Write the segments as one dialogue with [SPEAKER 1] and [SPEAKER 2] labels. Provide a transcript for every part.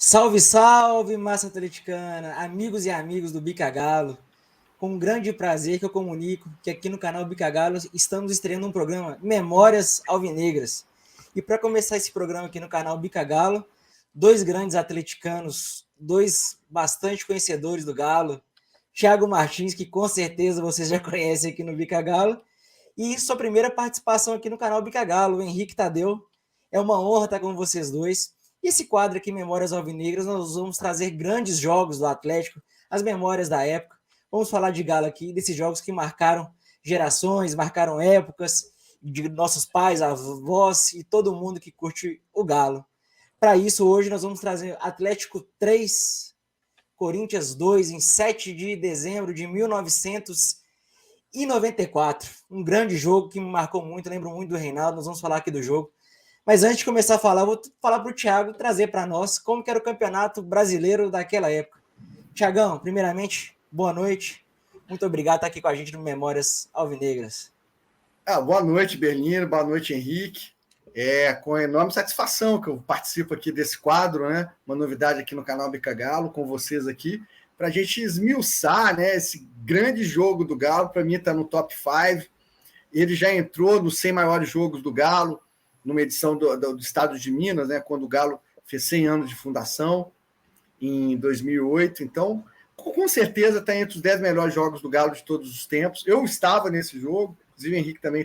[SPEAKER 1] Salve, salve, massa atleticana, amigos e amigos do Bica Galo. Com um grande prazer que eu comunico que aqui no canal Bica Galo estamos estreando um programa Memórias Alvinegras. E para começar esse programa aqui no canal Bica Galo, dois grandes atleticanos, dois bastante conhecedores do Galo, Thiago Martins, que com certeza vocês já conhecem aqui no Bica Galo, e sua primeira participação aqui no canal Bica Galo, o Henrique Tadeu. É uma honra estar com vocês dois. E esse quadro aqui, Memórias Alvinegras, nós vamos trazer grandes jogos do Atlético, as memórias da época. Vamos falar de Galo aqui, desses jogos que marcaram gerações, marcaram épocas, de nossos pais, avós e todo mundo que curte o Galo. Para isso, hoje nós vamos trazer Atlético 3, Corinthians 2, em 7 de dezembro de 1994. Um grande jogo que me marcou muito, lembro muito do Reinaldo, nós vamos falar aqui do jogo. Mas antes de começar a falar, eu vou falar para o Thiago trazer para nós como que era o campeonato brasileiro daquela época. Thiagão, primeiramente, boa noite. Muito obrigado por estar aqui com a gente no Memórias Alvinegras.
[SPEAKER 2] Boa noite, Berlino. Boa noite, Henrique. É com enorme satisfação que eu participo aqui desse quadro, né? Uma novidade aqui no canal Bica Galo, com vocês aqui, para a gente esmiuçar, né, esse grande jogo do Galo. Para mim está no top 5. Ele já entrou nos 100 maiores jogos do Galo, numa edição do Estado de Minas, né, quando o Galo fez 100 anos de fundação, em 2008. Então, com certeza está entre os 10 melhores jogos do Galo de todos os tempos. Eu estava nesse jogo, inclusive o Henrique também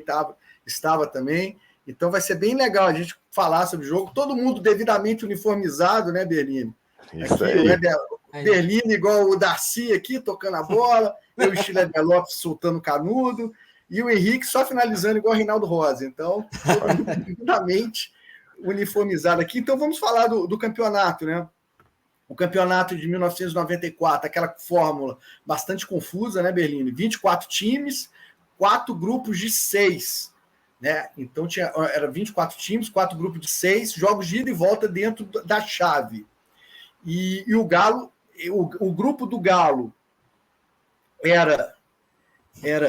[SPEAKER 2] estava também. Então vai ser bem legal a gente falar sobre o jogo. Todo mundo devidamente uniformizado, né, Berlini?
[SPEAKER 3] Isso aqui,
[SPEAKER 2] aí. Berlini igual o Darcy aqui, tocando a bola, eu e Chile Lopes soltando canudo, e o Henrique só finalizando igual o Reinaldo Rosa. Então, todo mundo devidamente uniformizado aqui. Então vamos falar do campeonato, né? O campeonato de 1994, aquela fórmula bastante confusa, né, Berlini? 24 times, 4 grupos de 6. Né? Então era 24 times, 4 grupos de 6, jogos de ida e volta dentro da chave. E o Galo, o grupo do Galo era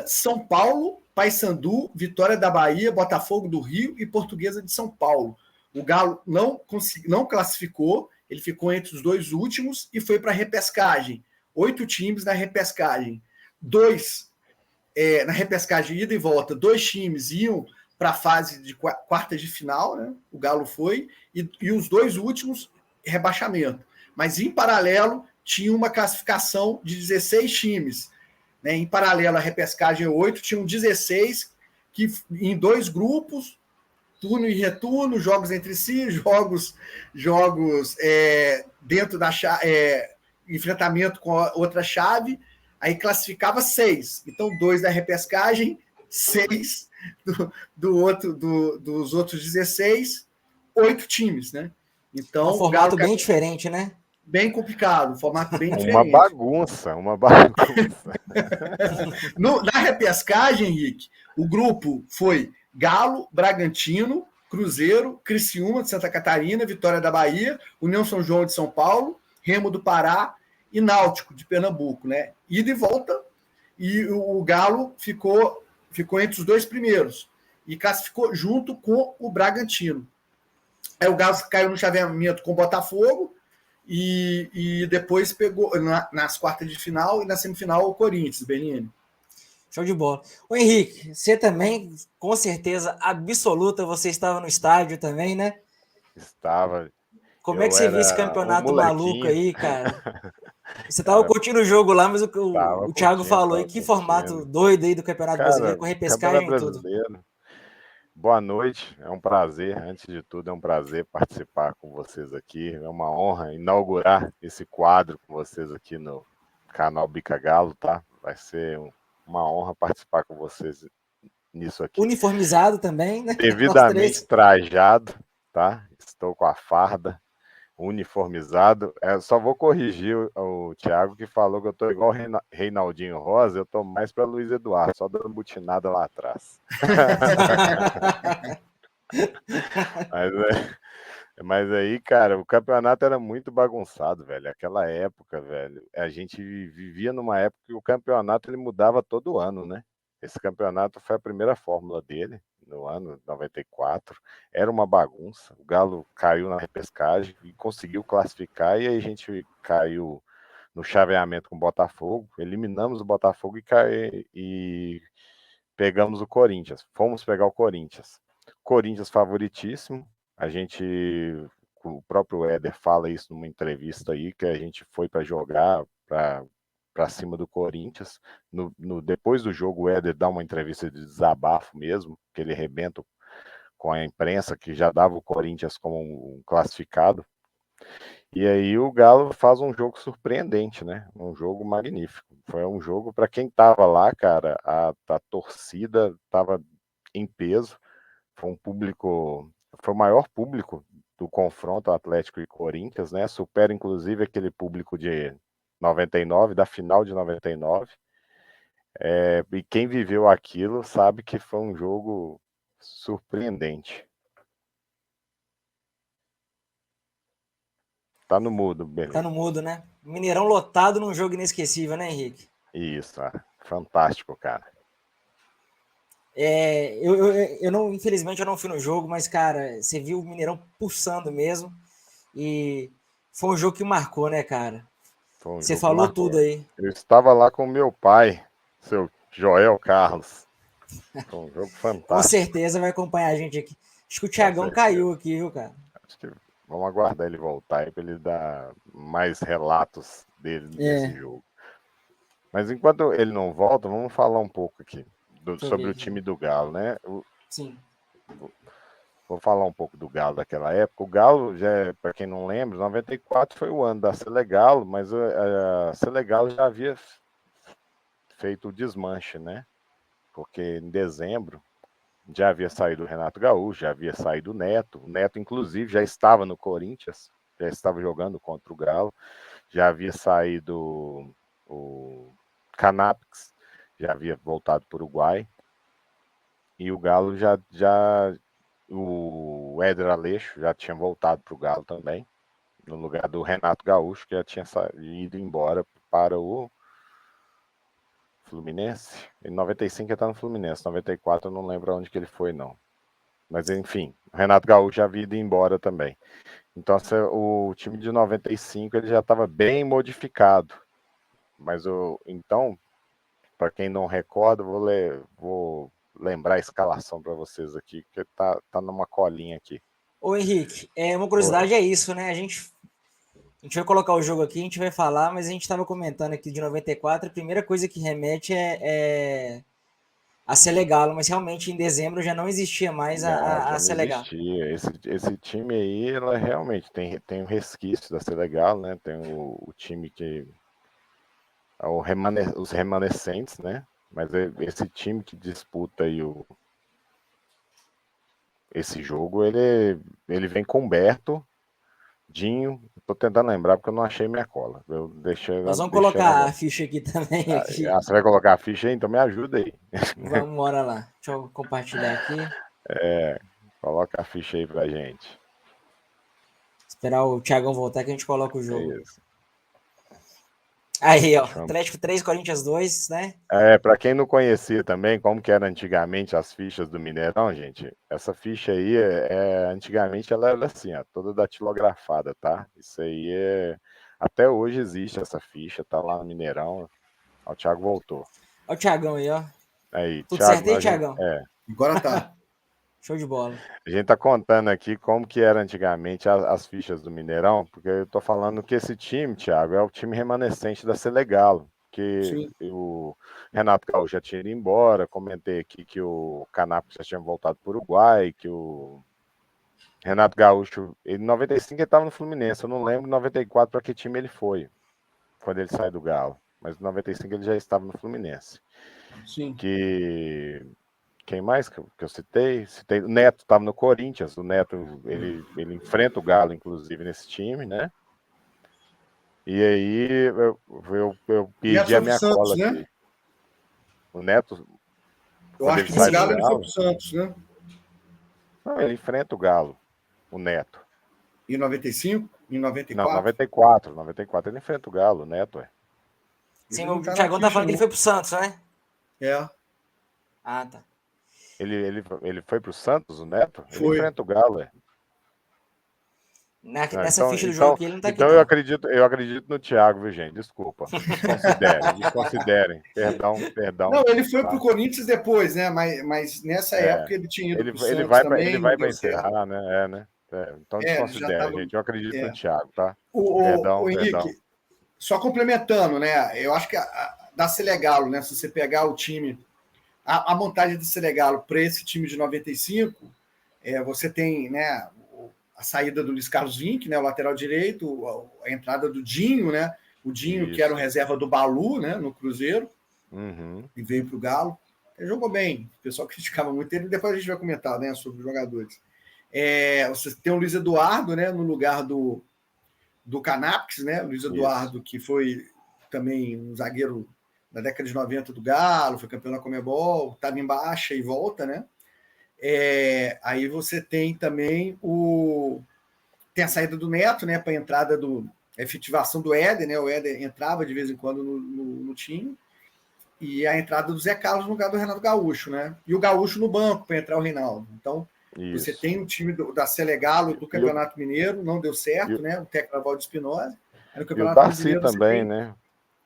[SPEAKER 2] São Paulo, Paysandu, Vitória da Bahia, Botafogo do Rio e Portuguesa de São Paulo. O Galo não classificou, ele ficou entre os dois últimos e foi para a repescagem. 8 times na repescagem. Na repescagem ida e volta, 2 times iam para a fase de quartas de final, né? O Galo foi, e os 2 últimos, rebaixamento. Mas, em paralelo, tinha uma classificação de 16 times. Né? Em paralelo à repescagem 8, tinham 16 que, em 2 grupos, turno e retorno, jogos entre si, jogos dentro da chave, enfrentamento com a outra chave, aí classificava 6. Então, 2 da repescagem, 6 dos outros 16, 8 times, né? Então,
[SPEAKER 1] um formato bem diferente, né?
[SPEAKER 2] Bem complicado, um formato bem diferente.
[SPEAKER 3] Uma bagunça.
[SPEAKER 2] Na repescagem, Henrique, o grupo foi Galo, Bragantino, Cruzeiro, Criciúma de Santa Catarina, Vitória da Bahia, União São João de São Paulo, Remo do Pará e Náutico de Pernambuco, né? Ida e volta, e o Galo ficou entre os 2 primeiros e classificou junto com o Bragantino. Aí o Galo caiu no chaveamento com o Botafogo e depois pegou nas quartas de final e na semifinal o Corinthians, Benini.
[SPEAKER 1] Show de bola. Ô Henrique, você também, com certeza absoluta, você estava no estádio também, né?
[SPEAKER 3] Estava.
[SPEAKER 1] Como é que você viu esse campeonato maluco aí, cara? Você estava curtindo o jogo lá, mas o Thiago falou aí, que formato doido aí do Campeonato Brasileiro, com repescagem e tudo.
[SPEAKER 3] Boa noite, é um prazer, antes de tudo é um prazer participar com vocês aqui, é uma honra inaugurar esse quadro com vocês aqui no canal Bica Galo, tá? Vai ser uma honra participar com vocês nisso aqui.
[SPEAKER 1] Uniformizado também, né?
[SPEAKER 3] Devidamente trajado, tá? Estou com a farda, uniformizado. Só vou corrigir o Thiago, que falou que eu tô igual o Reinaldinho Rosa, eu tô mais para Luiz Eduardo, só dando butinada lá atrás. Mas aí, cara, o campeonato era muito bagunçado, velho. Aquela época, velho, a gente vivia numa época que o campeonato ele mudava todo ano, né? Esse campeonato foi a primeira fórmula dele, no ano 94. Era uma bagunça. O Galo caiu na repescagem e conseguiu classificar, e aí a gente caiu no chaveamento com o Botafogo, eliminamos o Botafogo e pegamos o Corinthians. Fomos pegar o Corinthians. Corinthians favoritíssimo. A gente, o próprio Éder fala isso numa entrevista aí, que a gente foi para jogar para cima do Corinthians. Depois do jogo, o Éder dá uma entrevista de desabafo mesmo, que ele arrebenta com a imprensa, que já dava o Corinthians como um classificado. E aí o Galo faz um jogo surpreendente, né? Um jogo magnífico. Foi um jogo para quem estava lá, cara, a torcida estava em peso. Foi um público, foi o maior público do confronto Atlético e Corinthians, né? Supera inclusive aquele público de 99, da final de 99. E quem viveu aquilo sabe que foi um jogo surpreendente. Tá no mudo, beleza.
[SPEAKER 1] Tá no mudo, né? Mineirão lotado num jogo inesquecível, né, Henrique?
[SPEAKER 3] Isso, fantástico, cara.
[SPEAKER 1] Eu não, infelizmente, eu não fui no jogo, mas, cara, você viu o Mineirão pulsando mesmo. E foi um jogo que marcou, né, cara? Você falou tudo aí.
[SPEAKER 3] Eu estava lá com meu pai, seu Joel Carlos. Foi um jogo fantástico.
[SPEAKER 1] Com certeza vai acompanhar a gente aqui. Acho que o Thiagão caiu aqui, viu, cara?
[SPEAKER 3] Acho que vamos aguardar ele voltar aí para ele dar mais relatos dele desse jogo. Mas enquanto ele não volta, vamos falar um pouco aqui sobre o time do Galo, né?
[SPEAKER 1] Sim.
[SPEAKER 3] Vou falar um pouco do Galo daquela época. O Galo, para quem não lembra, 94 foi o ano da Selegalo, mas a Selegalo já havia feito o desmanche, né? Porque em dezembro já havia saído o Renato Gaúcho, já havia saído o Neto. O Neto, inclusive, já estava no Corinthians, já estava jogando contra o Galo. Já havia saído o Canapics, já havia voltado para o Uruguai. E o Galo o Éder Aleixo já tinha voltado para o Galo também, no lugar do Renato Gaúcho, que já tinha ido embora para o Fluminense. Em 95 ele está no Fluminense, 94 eu não lembro onde que ele foi, não. Mas enfim, o Renato Gaúcho já havia ido embora também. Então o time de 95 ele já estava bem modificado. Mas então, para quem não recorda, vou lembrar a escalação para vocês aqui, que tá numa colinha aqui.
[SPEAKER 1] Ô Henrique, uma curiosidade é isso, né? A gente vai colocar o jogo aqui, a gente vai falar, mas a gente estava comentando aqui de 94, a primeira coisa que remete é a Selegalo, mas realmente em dezembro já não existia mais a Selegalo.
[SPEAKER 3] Esse time aí, ela realmente tem um resquício da Selegalo, né? Tem o time que os remanescentes, né? Mas esse time que disputa aí esse jogo, ele vem com Humberto, Dinho. Tô tentando lembrar porque eu não achei minha cola.
[SPEAKER 1] Nós vamos colocar a ficha aqui também. Aqui.
[SPEAKER 3] Você vai colocar a ficha aí? Então me ajuda aí.
[SPEAKER 1] Vamos, bora lá. Deixa eu compartilhar aqui.
[SPEAKER 3] Coloca a ficha aí pra gente.
[SPEAKER 1] Esperar o Thiagão voltar que a gente coloca o jogo.
[SPEAKER 3] Isso.
[SPEAKER 1] Aí, ó. Atlético 3, Corinthians 2, né?
[SPEAKER 3] Para quem não conhecia também como que era antigamente as fichas do Mineirão, gente, essa ficha aí, antigamente ela era assim, ó, toda datilografada, tá? Isso aí até hoje existe essa ficha, tá lá no Mineirão. Ó, o Thiago voltou.
[SPEAKER 1] Ó o Thiagão aí, ó.
[SPEAKER 3] Aí,
[SPEAKER 1] tudo certo aí, Thiagão?
[SPEAKER 2] Agora tá.
[SPEAKER 1] Show de bola.
[SPEAKER 3] A gente tá contando aqui como que era antigamente as fichas do Mineirão, porque eu tô falando que esse time, Thiago, é o time remanescente da Selegalo, que o Renato Gaúcho já tinha ido embora, comentei aqui que o Canapo já tinha voltado para o Uruguai, que o Renato Gaúcho, em 95 ele estava no Fluminense, eu não lembro em 94 para que time ele foi, quando ele saiu do Galo, mas em 95 ele já estava no Fluminense.
[SPEAKER 2] Sim.
[SPEAKER 3] Quem mais que eu citei? O Neto estava no Corinthians. O Neto, ele enfrenta o Galo, inclusive, nesse time, né? E aí eu perdi a minha cola aqui. Né? O Neto...
[SPEAKER 2] Eu acho que no Galo ele foi pro Santos, né?
[SPEAKER 3] Não, ele enfrenta o Galo, o Neto.
[SPEAKER 2] Em 95? Em 94?
[SPEAKER 3] Não, 94 ele enfrenta o Galo, o Neto,
[SPEAKER 1] Sim, o Thiagão tá falando que ele foi pro Santos, né?
[SPEAKER 2] É.
[SPEAKER 1] Ah, tá.
[SPEAKER 3] Ele foi pro Santos, o Neto? Ele
[SPEAKER 2] Foi.
[SPEAKER 3] enfrenta o Galo, é.
[SPEAKER 1] Nessa
[SPEAKER 3] Então,
[SPEAKER 1] ficha do jogo aqui ele não tá aqui.
[SPEAKER 3] então
[SPEAKER 1] não.
[SPEAKER 3] eu acredito no Thiago, viu, gente? Desculpa. Desconsiderem. Perdão.
[SPEAKER 2] Não, ele foi
[SPEAKER 3] Tá.
[SPEAKER 2] pro Corinthians depois, né? Mas nessa época ele tinha ido pro
[SPEAKER 3] Ele
[SPEAKER 2] Santos
[SPEAKER 3] vai
[SPEAKER 2] também.
[SPEAKER 3] ele vai
[SPEAKER 2] não
[SPEAKER 3] para
[SPEAKER 2] deu certo.
[SPEAKER 3] encerrar, né? Então desconsidere,
[SPEAKER 2] tava-
[SPEAKER 3] gente. Eu acredito no Thiago, tá?
[SPEAKER 2] O Henrique,
[SPEAKER 3] Perdão.
[SPEAKER 2] só complementando, né? Eu acho que da Selegalo, né? Se você pegar o time, a montagem do Selegalo para esse time de 95, você tem, né? A saída do Luiz Carlos Vinck, né, o lateral direito, a entrada do Dinho, né? O Dinho,
[SPEAKER 3] Isso.
[SPEAKER 2] que era o reserva do Balu, né, no Cruzeiro, e veio para o Galo. Ele jogou bem, o pessoal criticava muito ele, depois a gente vai comentar, né, sobre os jogadores. Você tem o Luiz Eduardo, né, no lugar do Canaps, né? O Luiz Eduardo, que foi também um zagueiro da década de 90 do Galo, foi campeão da Conmebol, estava em baixa e volta, né? Aí você tem também tem a saída do Neto, né, para a entrada a efetivação do Éder, né? O Éder entrava de vez em quando no time, e a entrada do Zé Carlos no lugar do Renato Gaúcho, né? E o Gaúcho no banco para entrar o Reinaldo. Então, você tem o time da Selegalo do Campeonato Mineiro, não deu certo, né? O técnico Valdir Espinosa.
[SPEAKER 3] E o Darcy também, né?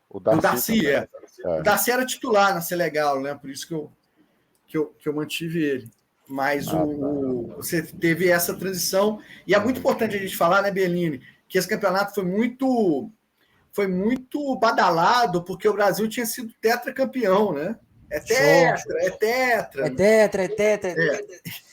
[SPEAKER 2] O Darcy, O Darcy era titular na Selegalo, né? Por isso que eu mantive ele. Mas você teve essa transição, e é muito importante a gente falar, né, Bellini, que esse campeonato foi muito badalado, porque o Brasil tinha sido tetracampeão, né? É tetra.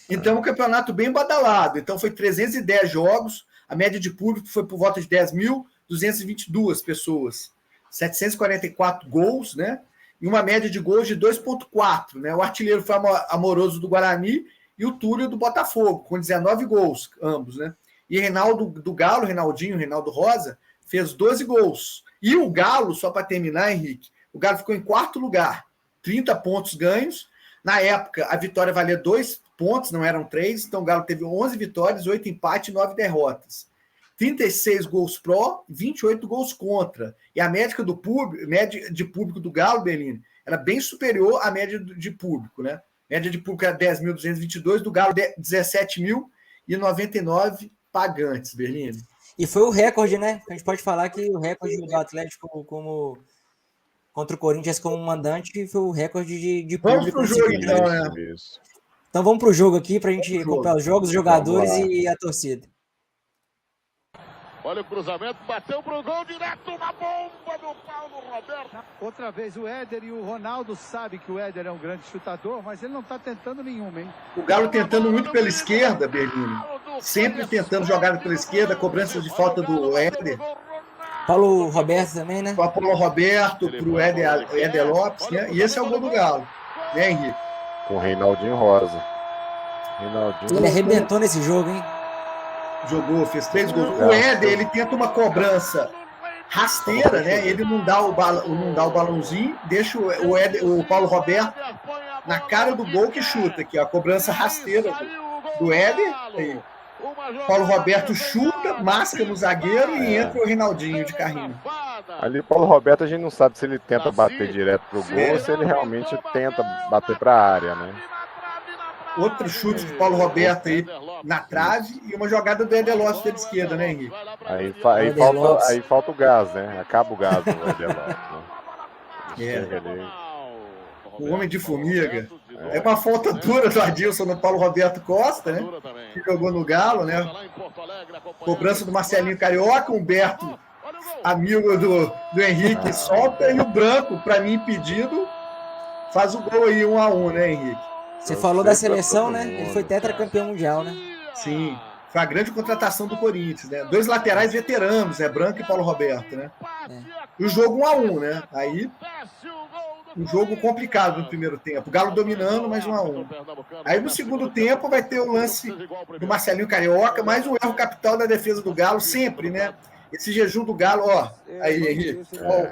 [SPEAKER 2] Então, um campeonato bem badalado. Então, foi 310 jogos, a média de público foi por volta de 10.222 pessoas, 744 gols, né? E uma média de gols de 2,4, né? O artilheiro foi Amoroso do Guarani e o Túlio do Botafogo, com 19 gols, ambos, né? E Reinaldo do Galo, Reinaldo Rosa, fez 12 gols. E o Galo, só para terminar, Henrique, o Galo ficou em quarto lugar, 30 pontos ganhos. Na época, a vitória valia 2 pontos, não eram 3, então o Galo teve 11 vitórias, 8 empates e 9 derrotas. 36 gols pró, 28 gols contra. E a média de público do Galo, Bellini, era bem superior à média de público, né? A média de público era 10.222, do Galo 17.099 pagantes, Bellini.
[SPEAKER 1] E foi o recorde, né? A gente pode falar que o recorde do Atlético contra o Corinthians como mandante foi o recorde de público.
[SPEAKER 2] Vamos pro jogo, então, né?
[SPEAKER 1] Então vamos pro jogo aqui para a gente acompanhar os jogos, os jogadores e a torcida.
[SPEAKER 4] Olha o cruzamento, bateu pro gol direto na bomba do Paulo Roberto.
[SPEAKER 5] Outra vez o Éder, e o Ronaldo sabe que o Éder é um grande chutador, mas ele não está tentando nenhuma, hein?
[SPEAKER 2] O Galo tentando muito pela esquerda, Bellini. Sempre tentando jogar pela esquerda, cobrança de falta do Éder.
[SPEAKER 1] Paulo Roberto também, né?
[SPEAKER 2] Para o Paulo Roberto, para o Éder Lopes, né? E esse é o gol do Galo, né, Henrique?
[SPEAKER 3] Com o Reinaldinho Rosa.
[SPEAKER 1] Ele arrebentou nesse jogo, hein?
[SPEAKER 2] Jogou, fez 3 gols. O Éder, ele tenta uma cobrança rasteira, né? Ele não dá o balãozinho, deixa o Paulo Roberto na cara do gol que chuta, aqui, a cobrança rasteira do Éder. Aí. Paulo Roberto chuta, masca no zagueiro e entra o Reinaldinho de carrinho.
[SPEAKER 3] Ali, Paulo Roberto, a gente não sabe se ele tenta bater direto pro gol ou se ele realmente tenta bater para a área, né?
[SPEAKER 2] Outro chute de Paulo Roberto aí na trave e uma jogada do Éder Lopes pela esquerda, né, Henrique?
[SPEAKER 3] Aí falta o gás, né? Acaba o gás do Éder Lopes, né?
[SPEAKER 2] O homem de formiga. É uma falta dura do Adilson no Paulo Roberto Costa, né? Que jogou no Galo, né? Cobrança do Marcelinho Carioca, Humberto, amigo do Henrique, solta, e o Branco, para mim, impedido, faz o gol aí 1-1, né, Henrique?
[SPEAKER 1] Você falou da seleção, né? Ele foi tetracampeão mundial, né?
[SPEAKER 2] Sim. Foi a grande contratação do Corinthians, né? 2 laterais veteranos, né? Branco e Paulo Roberto, né? E o jogo 1-1, né? Aí, um jogo complicado no primeiro tempo. O Galo dominando, mas 1-1. Aí, no segundo tempo, vai ter o lance do Marcelinho Carioca, mais um erro capital da defesa do Galo, sempre, né? Esse jejum do Galo, ó. Aí, Henrique.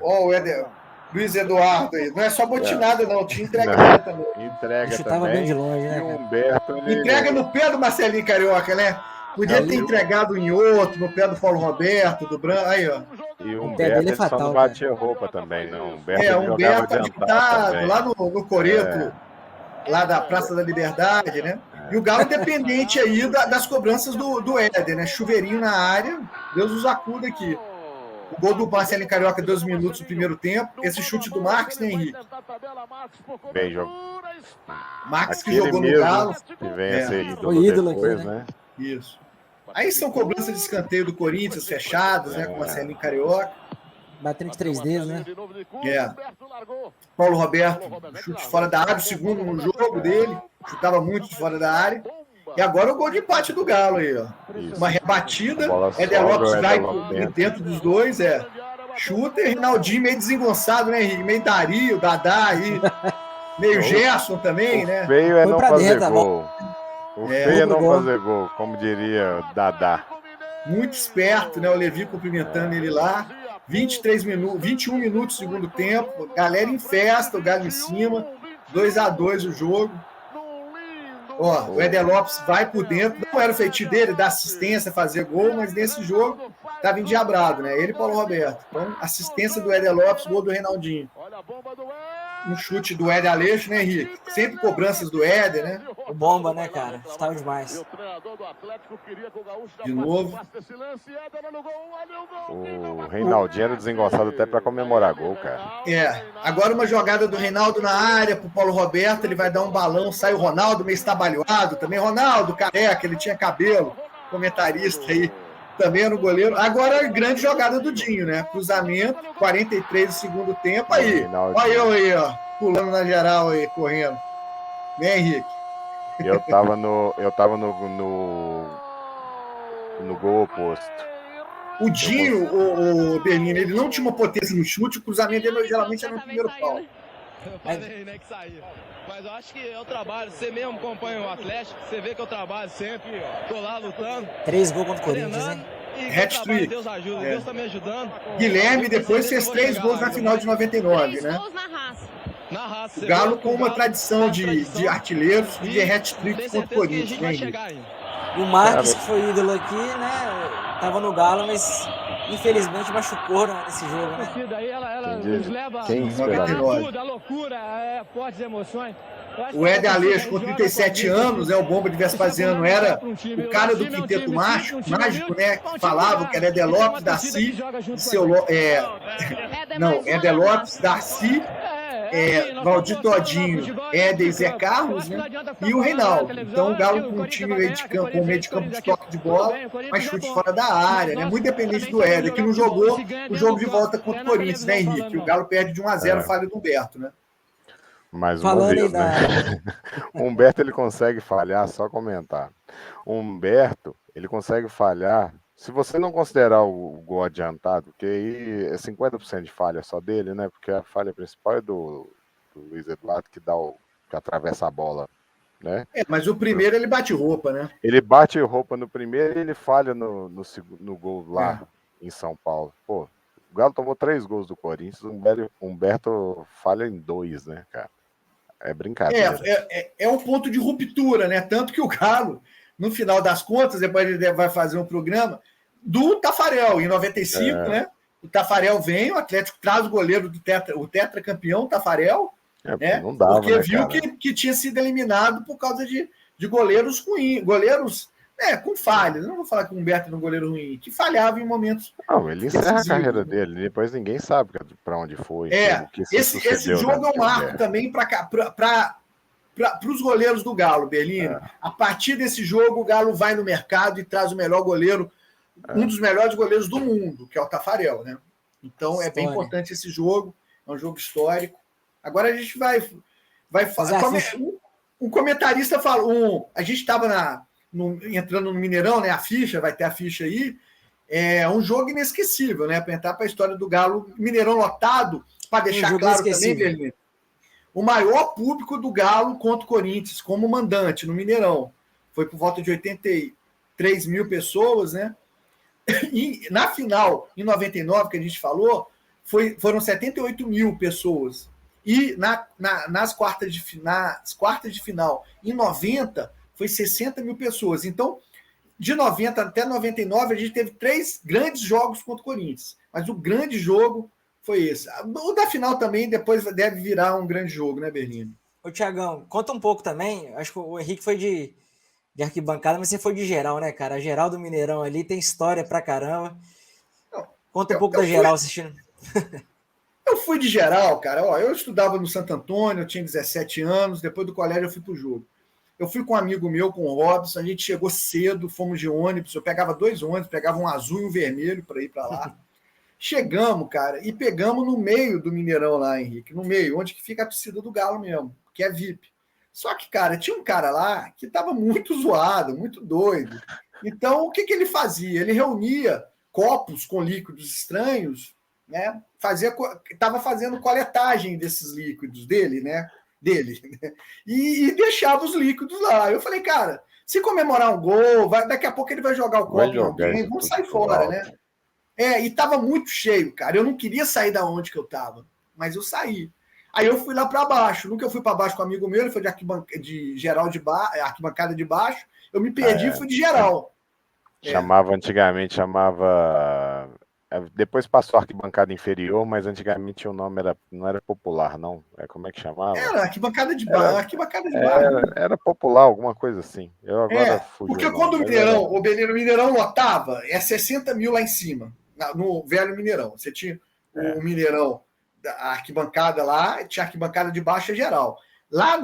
[SPEAKER 2] Ó o Éder. Luiz Eduardo aí. Não é só botinada, não. Te entrega também.
[SPEAKER 3] Entrega
[SPEAKER 1] também. Bem de longe, né?
[SPEAKER 3] E o Humberto,
[SPEAKER 2] entrega no pé do Marcelinho Carioca, né? Podia ter entregado em outro, no pé do Paulo Roberto, do Branco. Aí, ó.
[SPEAKER 3] E o Humberto
[SPEAKER 1] fatal,
[SPEAKER 3] só não batia roupa também, não.
[SPEAKER 2] O Humberto adaptado lá no Coreto. lá da Praça da Liberdade, né? E o Galo dependente aí das cobranças do Éder, né? Chuveirinho na área, Deus nos acuda aqui. O gol do Marcelinho Carioca, 12 minutos do primeiro tempo. Esse chute do Marques, né, Henrique?
[SPEAKER 3] Bem jogo.
[SPEAKER 2] Marques que
[SPEAKER 3] Aquele
[SPEAKER 2] jogou no
[SPEAKER 3] mesmo
[SPEAKER 2] Galo.
[SPEAKER 3] que vem a ser ídolo,
[SPEAKER 1] Foi ídolo
[SPEAKER 3] depois,
[SPEAKER 1] aqui, né?
[SPEAKER 2] Isso. Aí são cobranças de escanteio do Corinthians, fechadas, né? Com o Marcelinho Carioca.
[SPEAKER 1] Batendo de 3 dedos, né?
[SPEAKER 2] Paulo Roberto, chute fora da área, o segundo no jogo dele. Chutava muito de fora da área. E agora o gol de empate do Galo aí, ó.
[SPEAKER 3] Isso.
[SPEAKER 2] Uma rebatida.
[SPEAKER 3] Éder
[SPEAKER 2] Lopes vai
[SPEAKER 3] dentro.
[SPEAKER 2] dentro dos dois, chuta e Rinaldinho meio desengonçado, né, Henrique? Meio Dario, Dadá aí. Meio Gerson também, né?
[SPEAKER 3] O feio é
[SPEAKER 1] Foi
[SPEAKER 3] não
[SPEAKER 1] pra
[SPEAKER 3] fazer
[SPEAKER 1] dentro,
[SPEAKER 3] gol. O feio é não
[SPEAKER 1] gol.
[SPEAKER 3] fazer gol, como diria Dadá.
[SPEAKER 2] Muito esperto, né? O Levi cumprimentando ele lá. 21 minutos do segundo tempo. Galera em festa, o Galo em cima. 2-2 o jogo. Ó, o Éder Lopes vai por dentro. Não era o feitio dele, dar assistência, fazer gol, mas nesse jogo estava endiabrado, né? Ele e Paulo Roberto. Então, assistência do Éder Lopes, gol do Reinaldinho. Um chute do Éder Aleixo, né, Henrique? Sempre cobranças do Éder, né?
[SPEAKER 1] O bomba, né, cara? Estava demais.
[SPEAKER 2] De novo.
[SPEAKER 3] O Reinaldinho era desengonçado até para comemorar gol, cara.
[SPEAKER 2] Agora uma jogada do Reinaldo na área pro Paulo Roberto, ele vai dar um balão, sai o Ronaldo meio estabalhoado também. Ronaldo, careca, ele tinha cabelo, comentarista aí, também era o goleiro. Agora a grande jogada do Dinho, né? Cruzamento, 43 do segundo tempo, aí. Olha eu aí, ó, pulando na geral aí, correndo. Vem, Henrique.
[SPEAKER 3] Eu tava no gol oposto.
[SPEAKER 2] O Dinho, o Bernini, ele não tinha uma potência no chute, o cruzamento dele geralmente era no primeiro pau.
[SPEAKER 6] Eu falei, né, que saía. Mas eu acho que eu trabalho, você mesmo acompanha o Atlético, você vê que eu trabalho sempre, tô lá lutando.
[SPEAKER 1] 3 gols contra o Corinthians, né?
[SPEAKER 2] Hat-trick.
[SPEAKER 6] Deus ajuda, Deus tá me ajudando.
[SPEAKER 2] Guilherme depois fez 3 gols na final de 99, né?
[SPEAKER 6] Na raça.
[SPEAKER 2] O Galo com uma tradição de artilheiros e de hat-trick contra o Corinthians, né, Henrique?
[SPEAKER 1] E o Marques, que foi ídolo aqui, né? Tava no Galo, mas infelizmente machucou nesse jogo, né?
[SPEAKER 6] Daí ela nos leva
[SPEAKER 2] a
[SPEAKER 6] loucura, fortes emoções.
[SPEAKER 2] O Éder Aleixo, com 37 anos, o Bomba de Vespasiano, era o cara do quinteto mágico, né? Que falava que era Éder Lopes, Darcy, Éder Lopes, Darcy, Valdir Todinho, Éder e Zé Carlos, né? E o Reinaldo. Então, o Galo com um time meio de campo, com meio de campo de toque de bola, mas chute fora da área, né? Muito dependente do Éder, que não jogou o jogo de volta contra o Corinthians, né, Henrique? O Galo perde de 1-0, falha do Humberto, né?
[SPEAKER 3] Mais uma vez, né? O Humberto, ele consegue falhar, só comentar. O Humberto, ele consegue falhar, se você não considerar o gol adiantado, porque aí é 50% de falha só dele, né? Porque a falha principal é do Luiz Eduardo, que atravessa a bola, né?
[SPEAKER 2] Mas o primeiro ele bate roupa, né?
[SPEAKER 3] Ele bate roupa no primeiro e ele falha no gol lá em São Paulo. Pô, o Galo tomou 3 gols do Corinthians, o Humberto falha em 2, né, cara? É brincadeira.
[SPEAKER 2] É um ponto de ruptura, né? Tanto que o Galo, no final das contas, depois ele vai fazer um programa do Tafarel, em 95, né? O Tafarel vem, o Atlético traz o goleiro do o tetracampeão, Tafarel, né?
[SPEAKER 3] Não dava,
[SPEAKER 2] porque
[SPEAKER 3] né,
[SPEAKER 2] viu que tinha sido eliminado por causa de goleiros ruins, goleiros com falhas. Eu não vou falar que o Humberto era um goleiro ruim, que falhava em momentos.
[SPEAKER 3] Não, ele encerra a carreira dele, depois ninguém sabe para onde foi.
[SPEAKER 2] Esse jogo é um marco também para os goleiros do Galo, Berlini. A partir desse jogo, o Galo vai no mercado e traz o melhor goleiro, um dos melhores goleiros do mundo, que é o Tafarel, né? Então é bem importante esse jogo, é um jogo histórico. Agora a gente vai falar. Um comentarista falou, a gente estava entrando no Mineirão, né? A ficha, vai ter a ficha aí. É um jogo inesquecível, né? Para entrar para a história do Galo, Mineirão lotado, para deixar claro também, Berlim, o maior público do Galo contra o Corinthians, como mandante no Mineirão. Foi por volta de 83 mil pessoas, né? E na final, em 99, que a gente falou, foram 78 mil pessoas. E nas quartas de final, em 90, foi 60 mil pessoas. Então, de 90 até 99, a gente teve 3 grandes jogos contra o Corinthians. Mas o grande jogo foi esse. O da final também depois deve virar um grande jogo, né, Bernini?
[SPEAKER 1] Ô, Thiagão, conta um pouco também. Acho que o Henrique foi de arquibancada, mas você foi de geral, né, cara? A geral do Mineirão ali tem história pra caramba.
[SPEAKER 2] Não,
[SPEAKER 1] Conta um
[SPEAKER 2] Eu,
[SPEAKER 1] pouco
[SPEAKER 2] eu
[SPEAKER 1] da
[SPEAKER 2] fui,
[SPEAKER 1] geral assistindo.
[SPEAKER 2] eu fui de geral, cara. Ó, eu estudava no Santo Antônio, eu tinha 17 anos, depois do colégio eu fui pro jogo. Eu fui com um amigo meu, com o Robson, a gente chegou cedo, fomos de ônibus, eu pegava 2 ônibus, pegava um azul e um vermelho para ir para lá. Chegamos, cara, e pegamos no meio do Mineirão lá, Henrique, no meio, onde que fica a torcida do Galo mesmo, que é VIP. Só que, cara, tinha um cara lá que estava muito zoado, muito doido. Então, o que, que ele fazia? Ele reunia copos com líquidos estranhos, né? Estava fazendo coletagem desses líquidos dele, né? E deixava os líquidos lá. Eu falei, cara, se comemorar um gol, daqui a pouco ele vai jogar o
[SPEAKER 3] Vai
[SPEAKER 2] copo em
[SPEAKER 3] jogar
[SPEAKER 2] alguém,
[SPEAKER 3] isso
[SPEAKER 2] vamos
[SPEAKER 3] tudo
[SPEAKER 2] sair
[SPEAKER 3] pro
[SPEAKER 2] fora,
[SPEAKER 3] alto.
[SPEAKER 2] né? E tava muito cheio, cara. Eu não queria sair da onde que eu tava, mas eu saí. Aí eu fui lá para baixo. Nunca eu fui para baixo com um amigo meu, ele foi de geral arquibancada de baixo. Eu me perdi e fui de geral.
[SPEAKER 3] Antigamente chamava. Depois passou a arquibancada inferior, mas antigamente o nome não era popular, não. Como é que chamava?
[SPEAKER 2] Era arquibancada de
[SPEAKER 3] Era,
[SPEAKER 2] baixo, arquibancada de baixo.
[SPEAKER 3] era popular, alguma coisa assim. Eu agora fugi
[SPEAKER 2] Porque
[SPEAKER 3] o
[SPEAKER 2] quando
[SPEAKER 3] nome.
[SPEAKER 2] o Mineirão, o Mineirão lotava, 60 mil lá em cima, no velho Mineirão. Você tinha o Mineirão, a arquibancada lá, tinha a arquibancada de baixo geral. Lá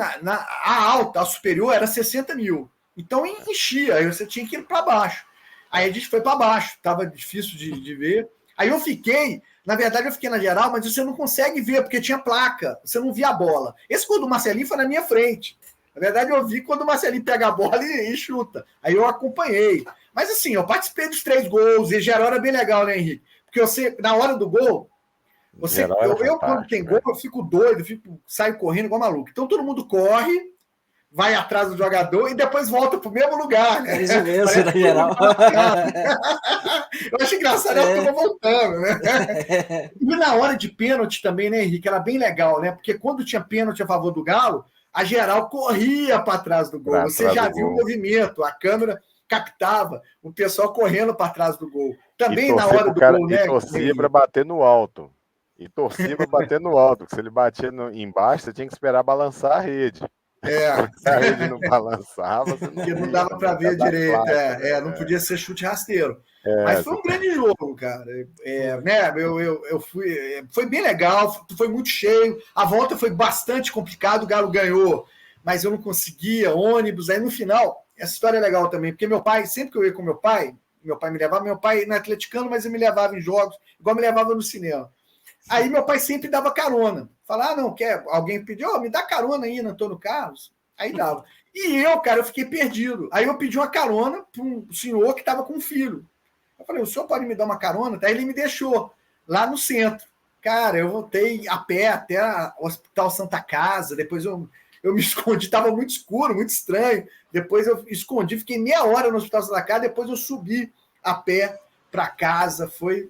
[SPEAKER 2] a alta, a superior, era 60 mil. Então enchia, aí você tinha que ir para baixo. Aí a gente foi para baixo, estava difícil de ver. Aí eu fiquei, na verdade eu fiquei na geral, mas você não consegue ver, porque tinha placa, você não via a bola. Esse gol do Marcelinho foi na minha frente. Na verdade, eu vi quando o Marcelinho pega a bola e chuta. Aí eu acompanhei. Mas assim, eu participei dos 3 gols, e geral era bem legal, né, Henrique? Porque você, na hora do gol, eu quando tem gol, eu fico doido, saio correndo igual maluco. Então todo mundo corre, vai atrás do jogador e depois volta pro mesmo lugar, né?
[SPEAKER 1] Isso mesmo, na geral.
[SPEAKER 2] Eu acho engraçado a turma voltando, né? E na hora de pênalti também, né, Henrique? Era bem legal, né? Porque quando tinha pênalti a favor do Galo, a geral corria para trás do gol. Você já viu o movimento, a câmera captava o pessoal correndo para trás do gol. Também na hora do gol, né?
[SPEAKER 3] E torcia para bater no alto. Porque se ele batia embaixo, você tinha que esperar balançar a rede. Se a rede não balançava, você não
[SPEAKER 2] porque não dava para ver direito. Não podia ser chute rasteiro. Mas foi um grande jogo, cara. Né, eu fui. Foi bem legal, foi muito cheio. A volta foi bastante complicado, o Galo ganhou, mas eu não conseguia, ônibus. Aí no final, essa história é legal também, porque meu pai, sempre que eu ia com meu pai me levava, meu pai não é atleticano, mas ele me levava em jogos, igual me levava no cinema. Aí meu pai sempre dava carona. Falava, não, quer? Alguém pediu, me dá carona aí no Antônio Carlos. Aí dava. E eu, cara, eu fiquei perdido. Aí eu pedi uma carona para um senhor que estava com um filho. Eu falei, o senhor pode me dar uma carona? Aí ele me deixou lá no centro. Cara, eu voltei a pé até o Hospital Santa Casa. Depois eu me escondi, estava muito escuro, muito estranho. Depois eu escondi, fiquei meia hora no Hospital Santa Casa. Depois eu subi a pé para casa. Foi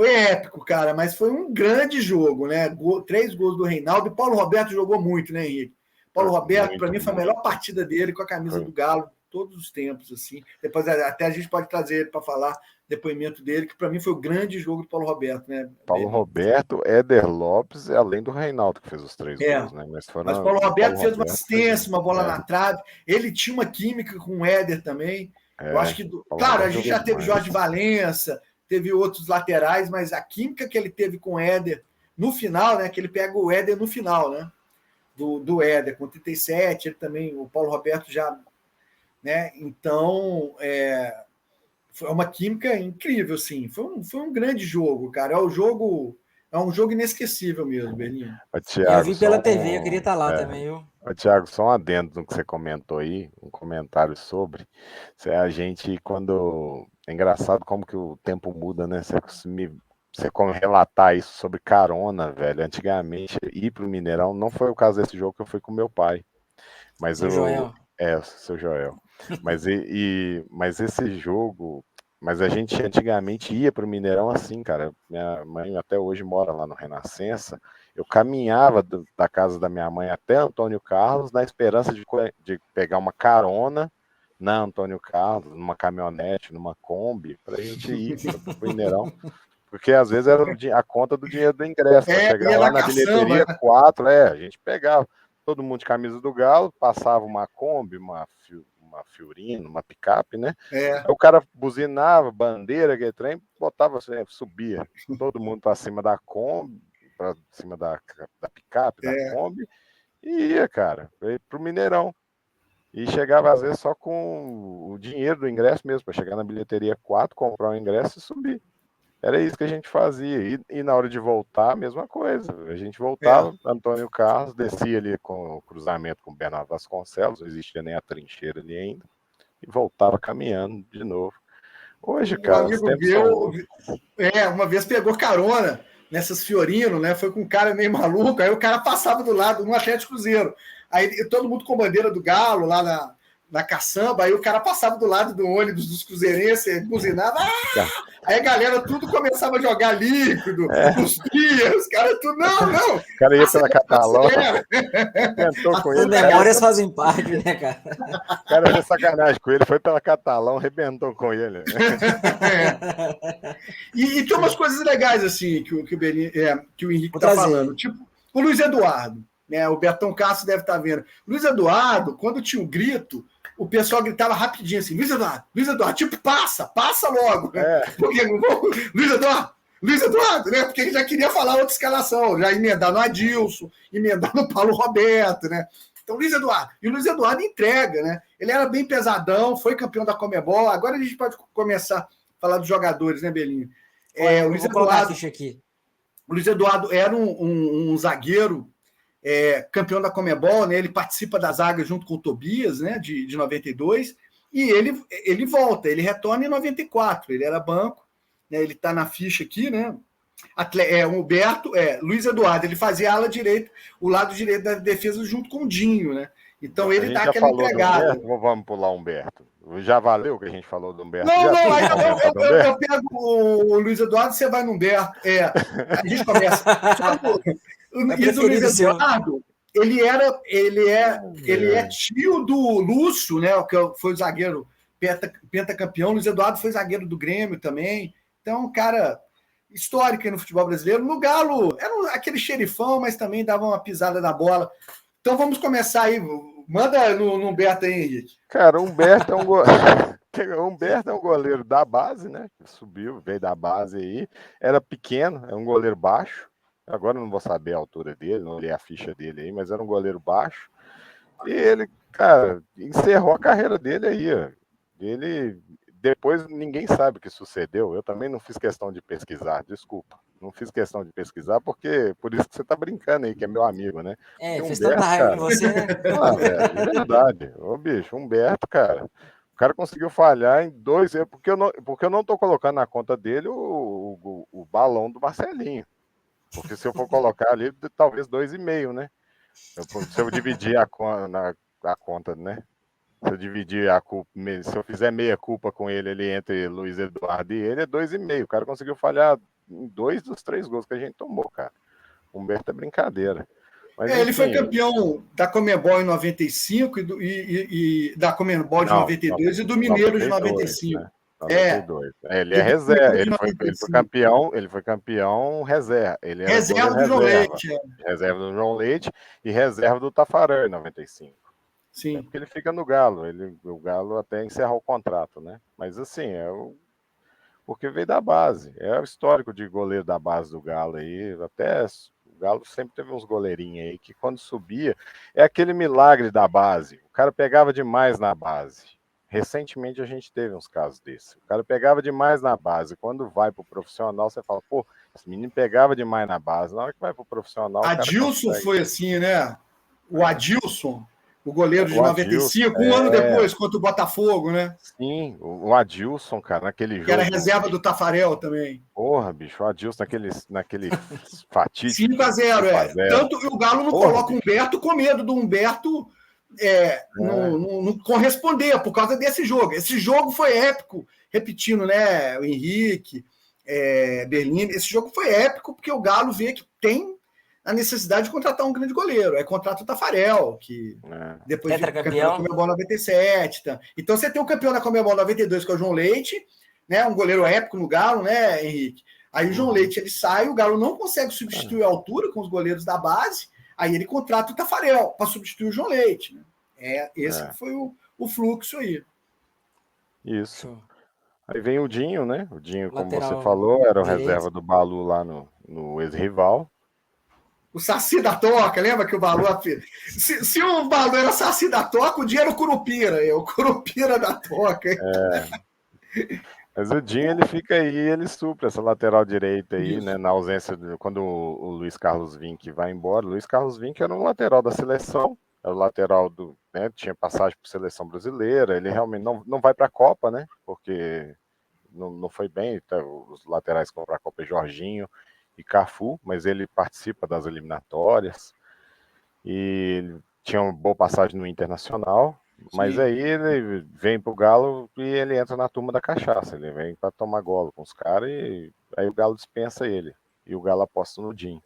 [SPEAKER 2] épico, cara, mas foi um grande jogo, né? 3 gols do Reinaldo. E Paulo Roberto jogou muito, né, Henrique? Paulo Roberto, para mim, foi a melhor partida dele com a camisa do Galo, todos os tempos, assim. Depois até a gente pode trazer ele para falar depoimento dele, que para mim foi o grande jogo do Paulo Roberto, né?
[SPEAKER 3] Paulo Roberto, Éder Lopes, além do Reinaldo, que fez os 3 gols, né?
[SPEAKER 2] Mas Paulo Roberto fez uma assistência, uma bola na trave. Ele tinha uma química com o Éder também. Eu acho que, claro, a gente já teve Jorge Valença, teve outros laterais, mas a química que ele teve com o Éder no final, né? Que ele pega o Éder no final, né? Do Éder, com 37, ele também, o Paulo Roberto já, né? Então, foi uma química incrível, assim. Foi um grande jogo, cara. É um jogo inesquecível mesmo, Belinho.
[SPEAKER 1] Eu vi pela TV, eu queria estar lá também, viu?
[SPEAKER 3] Thiago, só um adendo no que você comentou aí, um comentário sobre. A gente, quando. É engraçado como que o tempo muda, né? Você como relatar isso sobre carona, velho. Antigamente, ir pro Mineirão, não foi o caso desse jogo que eu fui com meu pai. Mas
[SPEAKER 1] Joel.
[SPEAKER 3] Seu Joel. Mas esse jogo. Mas a gente antigamente ia pro Mineirão assim, cara. Minha mãe até hoje mora lá no Renascença. Eu caminhava da casa da minha mãe até Antônio Carlos na esperança de pegar uma carona na Antônio Carlos, numa caminhonete, numa Kombi, pra gente ir pro Mineirão. Porque às vezes era a conta do dinheiro do ingresso. Pra chegar lá na bilheteria, 4, a gente pegava. todo mundo de camisa do Galo, passava uma Kombi, uma Fiorino, uma picape, né? Aí o cara buzinava, bandeira, que trem, botava, subia todo mundo para cima da Kombi, para cima da picape, da Kombi, e ia, cara, pro Mineirão. E chegava, às vezes, só com o dinheiro do ingresso mesmo, para chegar na bilheteria 4, comprar um ingresso e subir. Era isso que a gente fazia. E na hora de voltar, a mesma coisa. A gente voltava, Antônio Carlos, descia ali com o cruzamento com o Bernardo Vasconcelos, não existia nem a trincheira ali ainda, e voltava caminhando de novo. Hoje, cara,
[SPEAKER 2] um amigo meu, uma vez pegou carona nessas Fiorino, né? Foi com um cara meio maluco, aí o cara passava do lado no Atlético Cruzeiro. Aí todo mundo com bandeira do Galo lá na caçamba, aí o cara passava do lado do ônibus dos cruzeirenses, buzinava, aí a galera tudo começava a jogar líquido, cuspia, os caras tudo, não.
[SPEAKER 3] O cara ia pela Catalão, tentou com
[SPEAKER 1] As
[SPEAKER 3] ele.
[SPEAKER 1] memórias fazem parte, né, cara?
[SPEAKER 3] O cara fez sacanagem com ele, foi pela Catalão, arrebentou com ele.
[SPEAKER 2] E tem umas coisas legais, assim, que o Henrique está falando, tipo o Luiz Eduardo, né? O Bertão Castro deve estar vendo. Luiz Eduardo, quando tinha um grito, o pessoal gritava rapidinho assim, Luiz Eduardo, tipo, passa logo. Né? Porque Luiz Eduardo, né? Porque ele já queria falar outra escalação, já emendar no Adilson, emendar no Paulo Roberto, né? Então, Luiz Eduardo. E o Luiz Eduardo entrega, né? Ele era bem pesadão, foi campeão da Conmebol. Agora a gente pode começar a falar dos jogadores, né, Belinho? O Luiz Eduardo era um zagueiro campeão da Conmebol, né? Ele participa da zaga junto com o Tobias, né? De 92, e ele volta, ele retorna em 94, ele era banco, né? Ele está na ficha aqui, né? Humberto, Luiz Eduardo, ele fazia a ala direita, o lado direito da defesa junto com o Dinho, né? Então ele dá aquela entregada.
[SPEAKER 3] Vamos pular o Humberto. Já valeu o que a gente falou do Humberto?
[SPEAKER 2] Eu pego o Luiz Eduardo e você vai no Humberto. A gente começa. E do Luiz Eduardo, ele é tio do Lúcio, né? Que foi o zagueiro pentacampeão. Luiz Eduardo foi zagueiro do Grêmio também. Então, um cara histórico aí no futebol brasileiro. No Galo, era aquele xerifão, mas também dava uma pisada na bola. Então vamos começar aí. Manda no Humberto aí, Henrique.
[SPEAKER 3] Cara, o Humberto é um goleiro da base, né? Subiu, veio da base aí. Era pequeno, é um goleiro baixo. Agora eu não vou saber a altura dele, não olhei a ficha dele aí, mas era um goleiro baixo. E ele, cara, encerrou a carreira dele aí, ó. Ele, depois ninguém sabe o que sucedeu. Eu também não fiz questão de pesquisar, desculpa. Não fiz questão de pesquisar, porque por isso que você tá brincando aí, que é meu amigo, né?
[SPEAKER 1] Fez tanta raiva em você, né?
[SPEAKER 3] Velho, é verdade. Ô, bicho, Humberto, cara, o cara conseguiu falhar em 2 erros, porque eu não tô colocando na conta dele o balão do Marcelinho. Porque se eu for colocar ali, talvez 2,5, né? Se eu dividir a conta, né? Se eu dividir a culpa, se eu fizer meia culpa com ele entre Luiz Eduardo e ele, é 2,5. O cara conseguiu falhar em 2 dos 3 gols que a gente tomou, cara. Humberto é brincadeira. Mas,
[SPEAKER 2] ele foi campeão da Conmebol em 95 e da Conmebol de 92 e do Mineiro de 95. Né?
[SPEAKER 3] 92. Ele é reserva. Ele foi campeão reserva. Ele era
[SPEAKER 2] reserva do João Leite.
[SPEAKER 3] Reserva do João Leite e reserva do Tafarel em 95.
[SPEAKER 2] Sim.
[SPEAKER 3] Porque ele fica no Galo. O Galo até encerra o contrato, né? Mas assim, porque veio da base. É o histórico de goleiro da base do Galo aí. Até o Galo sempre teve uns goleirinhos aí que quando subia, é aquele milagre da base. O cara pegava demais na base. Recentemente a gente teve uns casos desses. O cara pegava demais na base. Quando vai pro profissional, você fala, pô, esse menino pegava demais na base. Na hora que vai pro profissional...
[SPEAKER 2] Adilson foi assim, né? O Adilson, o goleiro de 95, um ano depois, contra o Botafogo, né?
[SPEAKER 3] Sim, o Adilson, cara, naquele jogo...
[SPEAKER 2] Que era reserva do Tafarel também.
[SPEAKER 3] Porra, bicho, o Adilson naquele fatídico...
[SPEAKER 2] 5-0, Tanto que o Galo não coloca o Humberto com medo do Humberto... não corresponder por causa desse jogo. Esse jogo foi épico, repetindo, né? O Henrique, Berlini, esse jogo foi épico porque o Galo vê que tem a necessidade de contratar um grande goleiro. Contrata o Tafarel, que depois de campeão da Conmebol 97. Tá? Então você tem o campeão da Conmebol 92, que é o João Leite, né? Um goleiro épico no Galo, né, Henrique? Aí o João Leite ele sai, o Galo não consegue substituir a altura com os goleiros da base. Aí ele contrata o Tafarel para substituir o João Leite. Né? Esse que foi o fluxo aí.
[SPEAKER 3] Isso. Aí vem o Dinho, né? O Dinho, como
[SPEAKER 1] Lateral
[SPEAKER 3] você falou, era o
[SPEAKER 1] direito.
[SPEAKER 3] reserva do Balu lá no ex-rival.
[SPEAKER 2] O Saci da Toca, lembra que o Balu... Se o Balu era Saci da Toca, o Dinho era o Curupira. O Curupira da Toca.
[SPEAKER 3] Mas o Dinho, ele fica aí, ele supre essa lateral direita aí, né? Na ausência, quando o Luiz Carlos Vinck vai embora. O Luiz Carlos Vinck era um lateral da seleção, era o lateral do... Né, tinha passagem por seleção brasileira, ele realmente não vai para a Copa, né? Porque não foi bem, então, os laterais que vão para a Copa é Jorginho e Cafu, mas ele participa das eliminatórias e ele tinha uma boa passagem no Internacional, mas aí ele vem pro Galo e ele entra na turma da cachaça, ele vem para tomar golo com os caras e aí o Galo dispensa ele e o Galo aposta no Dinho.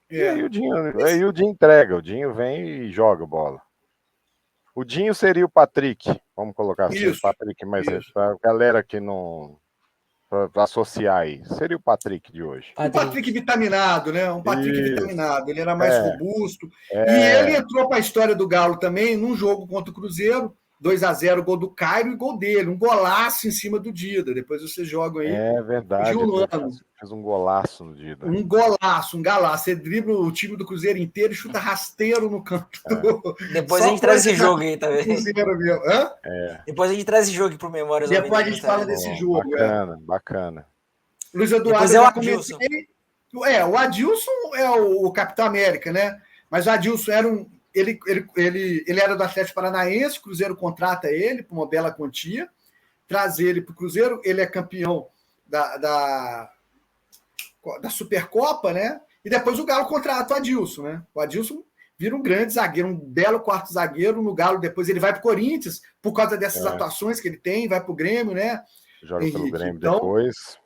[SPEAKER 3] E aí o Dinho entrega, o Dinho vem e joga bola. O Dinho seria o Patrick, vamos colocar assim, o Patrick, mas pra galera que não... Para associar aí, seria o Patrick de hoje.
[SPEAKER 2] Um Patrick vitaminado, né? Um Patrick vitaminado. Ele era mais robusto. E ele entrou para a história do Galo também num jogo contra o Cruzeiro, 2-0, gol do Cairo e gol dele. Um golaço em cima do Dida. Depois vocês jogam aí.
[SPEAKER 3] É verdade. Fez um golaço no Dida.
[SPEAKER 2] Um golaço, um galaço. Você dribla o time do Cruzeiro inteiro e chuta rasteiro no canto.
[SPEAKER 1] Depois a gente traz esse jogo aí também.
[SPEAKER 2] Cruzeiro, meu.
[SPEAKER 1] Depois a gente traz esse jogo aqui pro Memórias.
[SPEAKER 2] Depois a gente fala desse jogo.
[SPEAKER 3] Bacana.
[SPEAKER 2] Luiz Eduardo,
[SPEAKER 1] é o Adilson.
[SPEAKER 2] O Adilson é o Capitão América, né? Mas o Adilson era ele era do Atlético Paranaense, o Cruzeiro contrata ele por uma bela quantia, traz ele para o Cruzeiro, ele é campeão da Supercopa, né? E depois o Galo contrata o Adilson, né? O Adilson vira um grande zagueiro, um belo quarto zagueiro no Galo, depois ele vai para o Corinthians, por causa dessas atuações que ele tem, vai para o Grêmio, né?
[SPEAKER 3] Joga pelo Grêmio depois.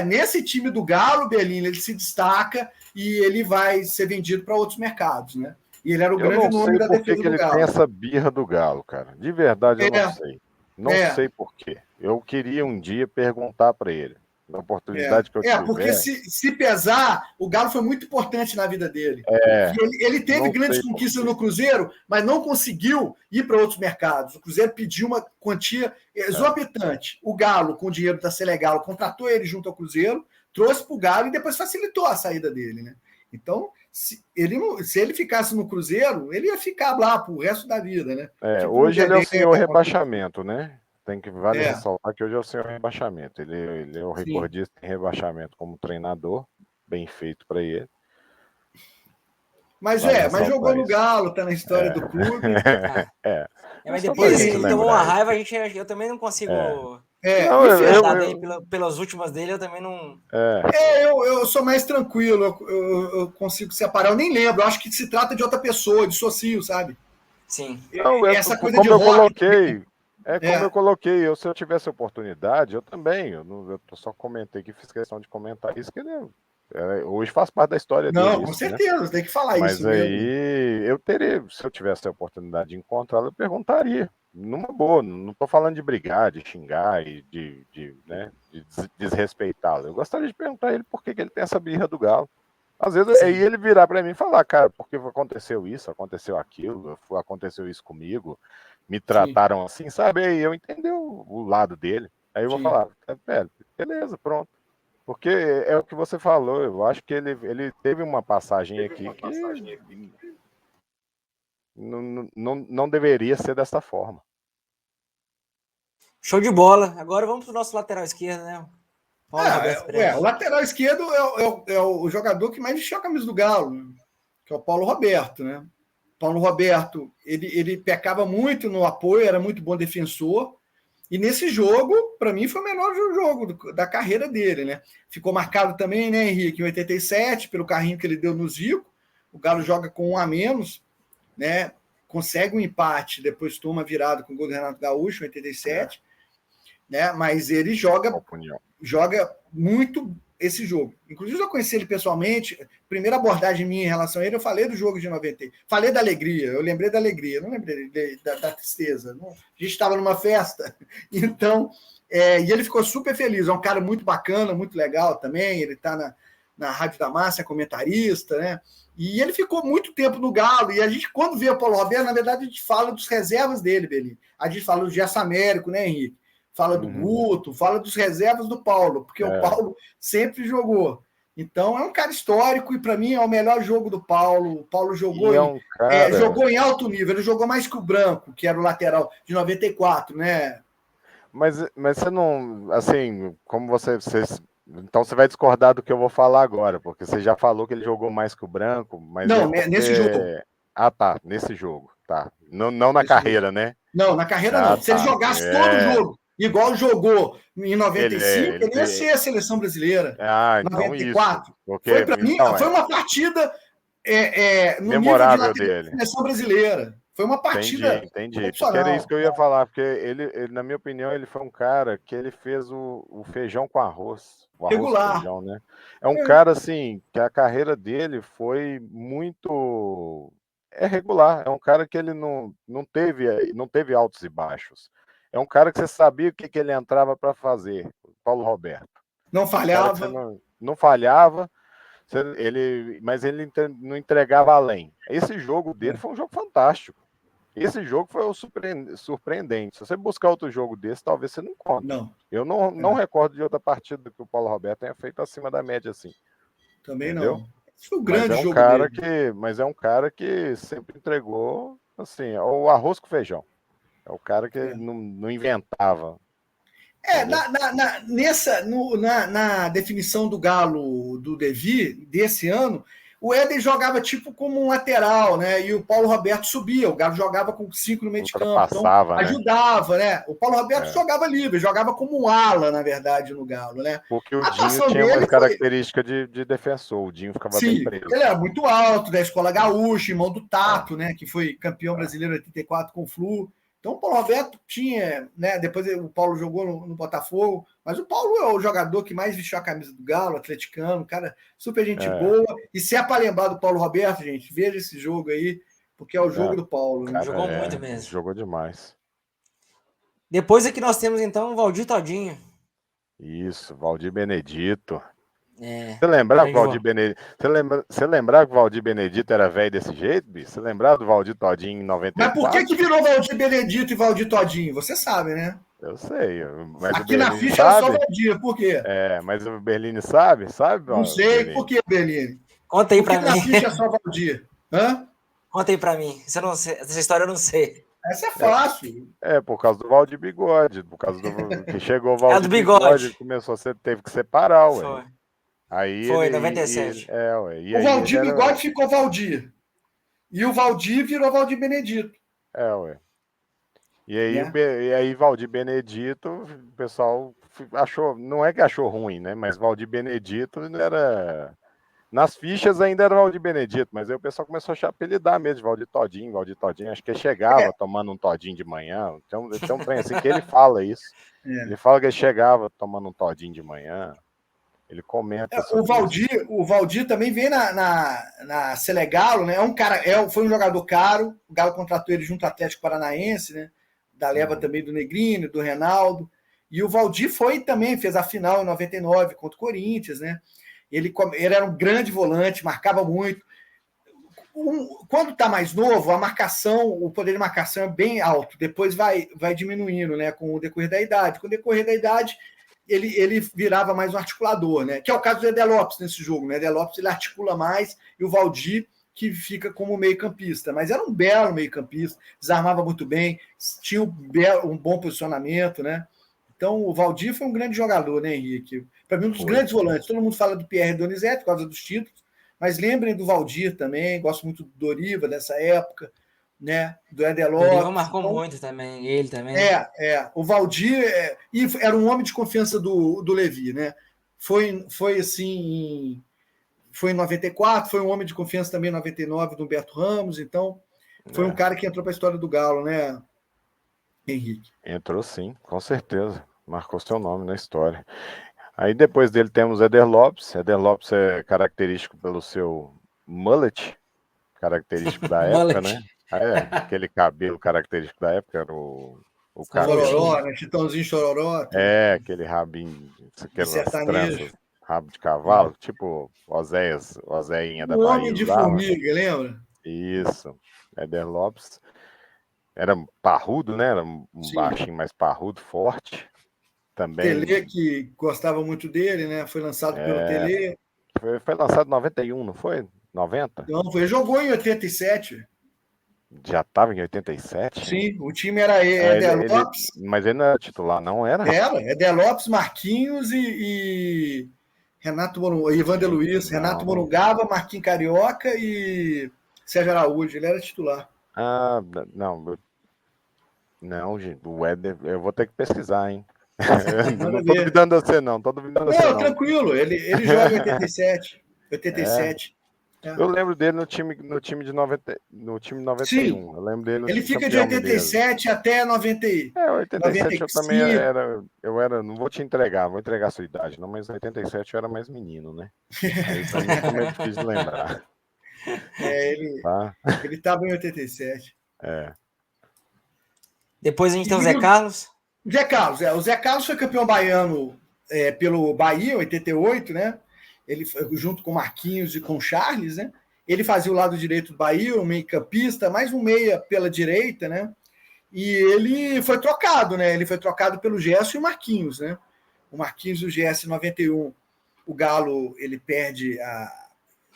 [SPEAKER 2] Nesse time do Galo, Belino, ele se destaca e ele vai ser vendido para outros mercados, né? E ele era o grande nome da defesa do Galo.
[SPEAKER 3] Ele tem essa birra do Galo, cara. De verdade, eu não sei. Não sei por quê. Eu queria um dia perguntar para ele. Na oportunidade que eu tiver.
[SPEAKER 2] Porque se pesar, o Galo foi muito importante na vida dele. Ele teve grandes conquistas no Cruzeiro, mas não conseguiu ir para outros mercados. O Cruzeiro pediu uma quantia exorbitante. O Galo, com o dinheiro da Senegal, contratou ele junto ao Cruzeiro, trouxe para o Galo e depois facilitou a saída dele, né? Então, se ele ficasse no Cruzeiro, ele ia ficar lá pro resto da vida, né?
[SPEAKER 3] Hoje ele é o senhor rebaixamento, né? Tem que ressaltar que hoje é o senhor rebaixamento. Ele é o recordista em rebaixamento como treinador, bem feito para ele.
[SPEAKER 2] Mas jogou no Galo, tá na história do clube.
[SPEAKER 1] Mas depois ele tomou uma raiva, eu também não consigo. Pelas últimas dele, eu também não.
[SPEAKER 2] Eu sou mais tranquilo, eu consigo separar. Eu nem lembro, eu acho que se trata de outra pessoa, dissocio, sabe?
[SPEAKER 1] Sim.
[SPEAKER 2] Essa coisa
[SPEAKER 3] como
[SPEAKER 2] de
[SPEAKER 3] eu
[SPEAKER 2] rock,
[SPEAKER 3] coloquei. Como eu coloquei, se eu tivesse oportunidade, eu também. Eu só comentei que fiz questão de comentar isso, que ele hoje faz parte da história dele.
[SPEAKER 2] Não, com certeza, né? Tem que falar
[SPEAKER 3] Mas
[SPEAKER 2] isso
[SPEAKER 3] aí
[SPEAKER 2] mesmo.
[SPEAKER 3] eu teria, se eu tivesse a oportunidade de encontrá-lo, eu perguntaria. Numa boa, não estou falando de brigar, de xingar e de desrespeitá-lo. Eu gostaria de perguntar a ele por que ele tem essa birra do Galo. Às vezes aí ele virar para mim e falar, cara, porque aconteceu isso, aconteceu aquilo, aconteceu isso comigo, me trataram assim, sabe? Aí eu entendi o lado dele. Aí eu vou falar, beleza, pronto. Porque é o que você falou, eu acho que ele teve uma passagem aqui que não deveria ser dessa forma.
[SPEAKER 1] Show de bola. Agora vamos para o nosso lateral esquerdo, né?
[SPEAKER 2] O lateral esquerdo é o jogador que mais vestiu a camisa do Galo, que é o Paulo Roberto, né? Paulo Roberto, ele pecava muito no apoio, era muito bom defensor, e nesse jogo, para mim, foi o menor jogo da carreira dele, né? Ficou marcado também, né, Henrique, em 87, pelo carrinho que ele deu no Zico. O Galo joga com 1 a menos, né? Consegue um empate, depois toma virado com o gol do Renato Gaúcho, em 87, né? Mas ele joga muito esse jogo. Inclusive, eu conheci ele pessoalmente. Primeira abordagem minha em relação a ele, eu falei do jogo de 90. Falei da alegria, eu lembrei da alegria, não lembrei da tristeza. Não. A gente estava numa festa, então, e ele ficou super feliz. É um cara muito bacana, muito legal também. Ele está na Rádio da Massa, é comentarista, né? E ele ficou muito tempo no Galo, e a gente, quando vê o Paulo Roberto, na verdade, a gente fala dos reservas dele, Belino. A gente fala do Gerson Américo, né, Henrique? Fala do Guto, fala dos reservas do Paulo, porque o Paulo sempre jogou. Então, é um cara histórico, e para mim é o melhor jogo do Paulo. O Paulo jogou, jogou em alto nível, ele jogou mais que o Branco, que era o lateral de 94, né?
[SPEAKER 3] Mas você não, assim, como vocês... Então você vai discordar do que eu vou falar agora, porque você já falou que ele jogou mais que o Branco, mas
[SPEAKER 2] não, nesse jogo.
[SPEAKER 3] Ah, tá, nesse jogo, tá. Não na carreira, né?
[SPEAKER 2] Não, na carreira não. Se ele jogasse todo jogo, igual jogou em 95, ele ia ser a seleção brasileira.
[SPEAKER 3] Então 94.
[SPEAKER 2] Isso. Porque, foi para mim, foi uma partida no
[SPEAKER 3] memorável
[SPEAKER 2] nível de
[SPEAKER 3] dele.
[SPEAKER 2] Seleção brasileira. Foi uma partida.
[SPEAKER 3] Entendi. Porque era isso que eu ia falar, porque ele, na minha opinião, ele foi um cara que ele fez o feijão com arroz. O arroz
[SPEAKER 2] regular.
[SPEAKER 3] Com feijão, né? É um cara, assim, que a carreira dele foi muito... regular. É um cara que ele não teve altos e baixos. É um cara que você sabia o que ele entrava para fazer, Paulo Roberto.
[SPEAKER 2] Não falhava.
[SPEAKER 3] Não falhava. Mas ele não entregava além. Esse jogo dele foi um jogo fantástico. Esse jogo foi surpreendente. Se você buscar outro jogo desse, talvez você não encontre.
[SPEAKER 2] Não.
[SPEAKER 3] Eu não recordo de outra partida que o Paulo Roberto tenha feito acima da média assim.
[SPEAKER 2] Também
[SPEAKER 3] entendeu?
[SPEAKER 2] Não. Esse foi o grande jogo
[SPEAKER 3] dele. Mas é um cara que sempre entregou assim, o arroz com feijão. É o cara que não inventava.
[SPEAKER 2] Na definição do Galo do Devi, desse ano, o Éder jogava tipo como um lateral, né? E o Paulo Roberto subia. O Galo jogava com 5 no meio de campo. Então, ajudava, né? O Paulo Roberto jogava livre, jogava como um ala, na verdade, no Galo, né?
[SPEAKER 3] Porque o Dinho tinha uma característica de defensor. O Dinho ficava bem preso.
[SPEAKER 2] Ele era muito alto, da Escola Gaúcha, irmão do Tato, né? Que foi campeão brasileiro em 84 com o Flu. Então, o Paulo Roberto tinha, né? Depois o Paulo jogou no Botafogo, mas o Paulo é o jogador que mais vestiu a camisa do Galo, atleticano, cara, super gente boa. E se é para lembrar do Paulo Roberto, gente, veja esse jogo aí, porque é o jogo do Paulo.
[SPEAKER 1] Cara, jogou muito mesmo.
[SPEAKER 3] Jogou demais.
[SPEAKER 1] Depois aqui nós temos então o Valdir Todinho.
[SPEAKER 3] Isso, Valdir Benedito. Você lembrava que o Valdir Benedito? Você lembrava que o Valdir Benedito era velho desse jeito, bicho? Você lembrava do Valdir Todinho em 94?
[SPEAKER 2] Mas por que virou Valdir Benedito e Valdir Todinho? Você sabe, né?
[SPEAKER 3] Eu sei. Mas
[SPEAKER 2] aqui na ficha era só Valdir, por quê?
[SPEAKER 3] Mas o Berlini sabe?
[SPEAKER 2] Não sei, Berlini. Por que, Berlini?
[SPEAKER 1] Conta aí pra mim.
[SPEAKER 2] Na ficha é só Valdir. Hã?
[SPEAKER 1] Conta aí pra mim. Essa história eu não sei.
[SPEAKER 2] Essa é fácil.
[SPEAKER 3] Por causa do Valdir Bigode. Por causa do que chegou o Valdir
[SPEAKER 1] do Bigode.
[SPEAKER 3] Teve que separar, ué.
[SPEAKER 1] Foi.
[SPEAKER 3] Aí
[SPEAKER 1] foi, 97.
[SPEAKER 2] O Valdir Bigode ficou Valdir. E o Valdir virou Valdir Benedito.
[SPEAKER 3] Ué. E aí Valdir Benedito, o pessoal achou, não é que achou ruim, né? Mas Valdir Benedito era... Nas fichas ainda era Valdir Benedito, mas aí o pessoal começou a apelidar mesmo de Valdir Todinho. Acho que ele chegava tomando um todinho de manhã. Então, tem um trem assim que ele fala isso. Ele fala que ele chegava tomando um todinho de manhã. Ele comenta.
[SPEAKER 2] O Valdir também veio na Selegalo, né? É um cara, foi um jogador caro. O Galo contratou ele junto ao Atlético Paranaense, né? Da leva também do Negrini, do Reinaldo. E o Valdir fez a final em 99 contra o Corinthians, né? Ele era um grande volante, marcava muito. Quando está mais novo, a marcação, o poder de marcação é bem alto. Depois vai diminuindo, né? Com o decorrer da idade. Com o decorrer da idade, ele virava mais um articulador, né? Que é o caso do Éder Lopes nesse jogo, né? Éder Lopes ele articula mais e o Valdir que fica como meio-campista, mas era um belo meio-campista, desarmava muito bem, tinha um bom posicionamento, né? Então o Valdir foi um grande jogador, né, Henrique? Para mim, um dos grandes volantes. Todo mundo fala do Pierre Donizete por causa dos títulos, mas lembrem do Valdir também, gosto muito do Doriva dessa época, né? Do Éder Lopes.
[SPEAKER 1] Doriva marcou muito também, ele também.
[SPEAKER 2] O Valdir e era um homem de confiança do Levi, né? Foi assim, foi em 94, foi um homem de confiança também em 99 do Humberto Ramos, então foi um cara que entrou para a história do Galo, né, Henrique?
[SPEAKER 3] Entrou sim, com certeza. Marcou seu nome na história. Aí depois dele temos Éder Lopes. Éder Lopes é característico pelo seu mullet, característico da época, né? Aquele cabelo característico da época era o cabelo.
[SPEAKER 2] Chororó, né? Chitãozinho Chororó.
[SPEAKER 3] Aquele rabinho, aquelas tranças. rabo de cavalo, tipo Oséinha da
[SPEAKER 2] O
[SPEAKER 3] Bahia
[SPEAKER 2] Homem de
[SPEAKER 3] usava.
[SPEAKER 2] Formiga, lembra?
[SPEAKER 3] Isso. Éder Lopes era parrudo, né? Era um
[SPEAKER 2] Sim.
[SPEAKER 3] baixinho mais parrudo, forte. Também
[SPEAKER 2] Tele, que gostava muito dele, né? Foi lançado pelo Tele.
[SPEAKER 3] foi lançado em 91, não foi? 90?
[SPEAKER 2] Não, ele jogou em 87.
[SPEAKER 3] Já estava em 87?
[SPEAKER 2] Sim, o time era
[SPEAKER 3] Ah,
[SPEAKER 2] Éder Lopes.
[SPEAKER 3] mas ele não era titular, não era?
[SPEAKER 2] Era, Éder Lopes, Marquinhos e Renato Ivander Luiz,
[SPEAKER 3] Não.
[SPEAKER 2] Renato Morungaba, Marquinhos Carioca e Sérgio Araújo. Ele era titular.
[SPEAKER 3] Ah, não. Não, gente, o Éder, eu vou ter que pesquisar, hein?
[SPEAKER 2] Manda
[SPEAKER 3] Não tô
[SPEAKER 2] ver.
[SPEAKER 3] duvidando de você, não. Tô duvidando de você,
[SPEAKER 2] Não,
[SPEAKER 3] não.
[SPEAKER 2] tranquilo. Ele joga em 87. 87.
[SPEAKER 3] Eu lembro dele no time de 90, no time 91.
[SPEAKER 2] Sim.
[SPEAKER 3] Eu lembro dele no
[SPEAKER 2] Ele
[SPEAKER 3] time
[SPEAKER 2] fica de
[SPEAKER 3] campeão mineiro.
[SPEAKER 2] 87 até 90,
[SPEAKER 3] 87 eu também
[SPEAKER 2] 95.
[SPEAKER 3] eu era, não vou te entregar, vou entregar a sua idade, não, mas 87 eu era mais menino, né? Aí pra mim como é difícil de lembrar. Tá?
[SPEAKER 2] Ele estava em 87.
[SPEAKER 1] Depois a gente tem o Zé Carlos.
[SPEAKER 2] Zé Carlos, o Zé Carlos foi campeão baiano pelo Bahia, em 88, né? Ele, junto com Marquinhos e com Charles, né? Ele fazia o lado direito do Bahia, um meio-campista, mais um meia pela direita, né? E ele foi trocado, né? Ele foi trocado pelo Gerson e o Marquinhos, né? O Marquinhos e o Gerson em 91. O Galo, ele perde a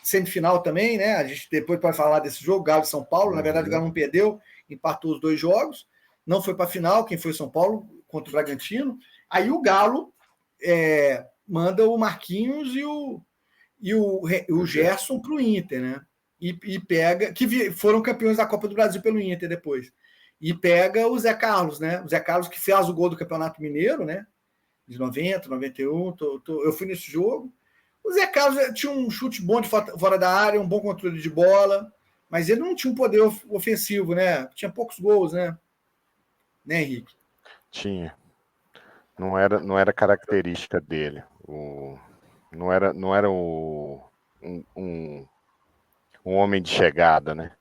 [SPEAKER 2] semifinal também, né? A gente depois pode falar desse jogo, Galo e São Paulo. Na verdade, o Galo não perdeu, empatou os 2 jogos. Não foi para a final, quem foi São Paulo contra o Bragantino. Aí o Galo manda o Marquinhos e o Gerson para o Inter, né? E pega, que foram campeões da Copa do Brasil pelo Inter depois. E pega o Zé Carlos, né? O Zé Carlos que fez o gol do Campeonato Mineiro, né? De 90, 91. Eu fui nesse jogo. O Zé Carlos tinha um chute bom de fora da área, um bom controle de bola, mas ele não tinha um poder ofensivo, né? Tinha poucos gols, né? Né, Henrique?
[SPEAKER 3] Tinha. Não era característica dele. Não era um homem de chegada, né?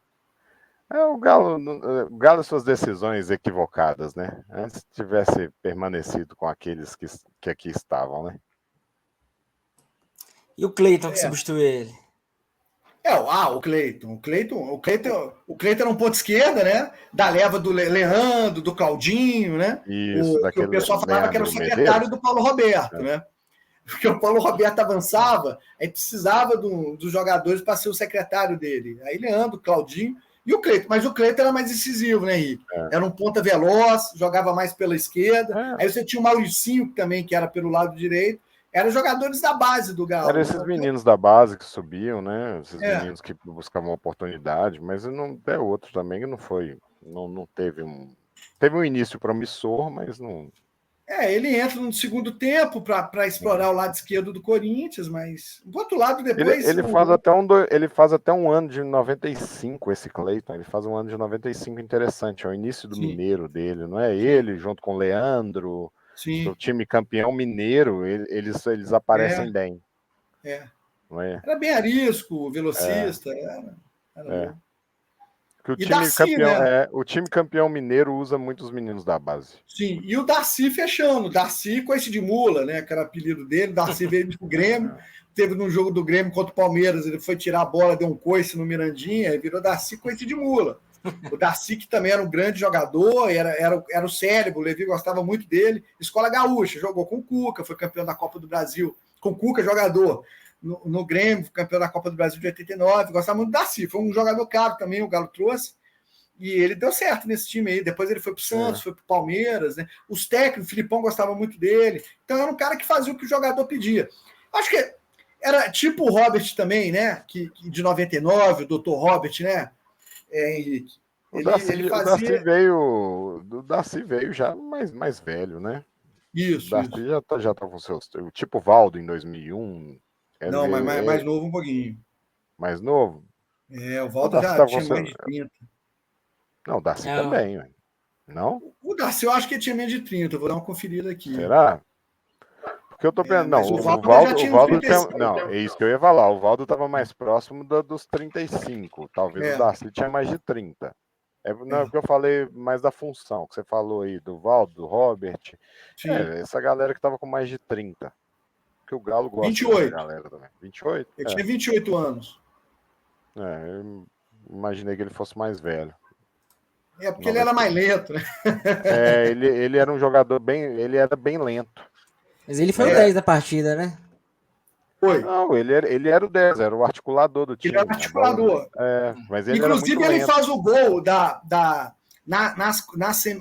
[SPEAKER 3] O Galo suas decisões equivocadas, né? Antes tivesse permanecido com aqueles que aqui estavam, né?
[SPEAKER 1] E o Cleiton que substituiu ele?
[SPEAKER 2] O Cleiton. O Cleiton era um ponto esquerda, né? Da leva do Leandro, do Claudinho, né?
[SPEAKER 3] Isso,
[SPEAKER 2] que o pessoal falava que era o secretário do Paulo Roberto, né? Porque o Paulo Roberto avançava, aí precisava dos jogadores para ser o secretário dele. Aí Leandro, Claudinho e o Cleiton. Mas o Cleiton era mais decisivo, né, Henrique? Era um ponta veloz, jogava mais pela esquerda. Aí você tinha o Mauricinho também, que era pelo lado direito. Eram jogadores da base do Galo.
[SPEAKER 3] Eram esses meninos da base que subiam, né? Esses meninos que buscavam oportunidade, mas não é outro também que não foi. Não teve um. Teve um início promissor, mas não.
[SPEAKER 2] Ele entra no segundo tempo para explorar o lado esquerdo do Corinthians, mas do outro lado depois.
[SPEAKER 3] Ele faz até um ano de 95, esse Cleiton. Ele faz um ano de 95 interessante. É o início do Mineiro dele, não é? Ele, junto com o Leandro.
[SPEAKER 2] Sim.
[SPEAKER 3] O time campeão mineiro, eles aparecem bem. Não é?
[SPEAKER 2] Era bem arisco, velocista. Era
[SPEAKER 3] o time
[SPEAKER 2] Darcy,
[SPEAKER 3] campeão,
[SPEAKER 2] né?
[SPEAKER 3] o time campeão mineiro usa muitos meninos da base.
[SPEAKER 2] Sim, e o Darcy fechando. O Darcy com esse de mula, né? Que era o apelido dele. O Darcy veio do Grêmio. Teve num jogo do Grêmio contra o Palmeiras, ele foi tirar a bola, deu um coice no Mirandinha, e virou Darcy com esse de mula. O Darcy, que também era um grande jogador, era o cérebro, o Levi gostava muito dele. Escola Gaúcha, jogou com o Cuca, foi campeão da Copa do Brasil, com o Cuca, jogador. No Grêmio, campeão da Copa do Brasil de 89, gostava muito do Darcy. Foi um jogador caro também, o Galo trouxe. E ele deu certo nesse time aí. Depois ele foi para o Santos, foi para o Palmeiras. Né? Os técnicos, o Filipão gostava muito dele. Então era um cara que fazia o que o jogador pedia. Acho que era tipo o Robert também, né? Que de 99, o Dr. Robert, né? Henrique.
[SPEAKER 3] O Darcy veio já mais velho, né?
[SPEAKER 2] Isso.
[SPEAKER 3] O Darcy já tá com seus. Tipo o Valdo em 2001.
[SPEAKER 2] Não, mas mais novo um pouquinho.
[SPEAKER 3] Mais novo?
[SPEAKER 2] O Valdo já tinha mais de 30.
[SPEAKER 3] Não, o Darcy também, velho. Não?
[SPEAKER 2] O Darcy eu acho que tinha menos de 30. Eu vou dar uma conferida aqui.
[SPEAKER 3] Será? Porque eu tô pensando. Não,
[SPEAKER 2] o Valdo
[SPEAKER 3] tinha. Não, é isso que eu ia falar. O Valdo tava mais próximo dos 35. Talvez o Darcy tinha mais de 30. Não, porque eu falei mais da função que você falou aí, do Valdo, do Robert. Essa galera que tava com mais de 30. porque o Galo gosta
[SPEAKER 2] 28.
[SPEAKER 3] da galera também. 28?
[SPEAKER 2] Ele tinha 28 anos.
[SPEAKER 3] Eu imaginei que ele fosse mais velho.
[SPEAKER 2] É porque ele era mais lento, né?
[SPEAKER 3] Ele era um jogador ele era bem lento.
[SPEAKER 1] Mas ele foi o 10 da partida, né?
[SPEAKER 2] Foi.
[SPEAKER 3] Não, ele era o 10, era o articulador do time.
[SPEAKER 2] Ele era articulador.
[SPEAKER 3] Mas ele
[SPEAKER 2] Inclusive,
[SPEAKER 3] era muito
[SPEAKER 2] ele
[SPEAKER 3] lento.
[SPEAKER 2] faz o gol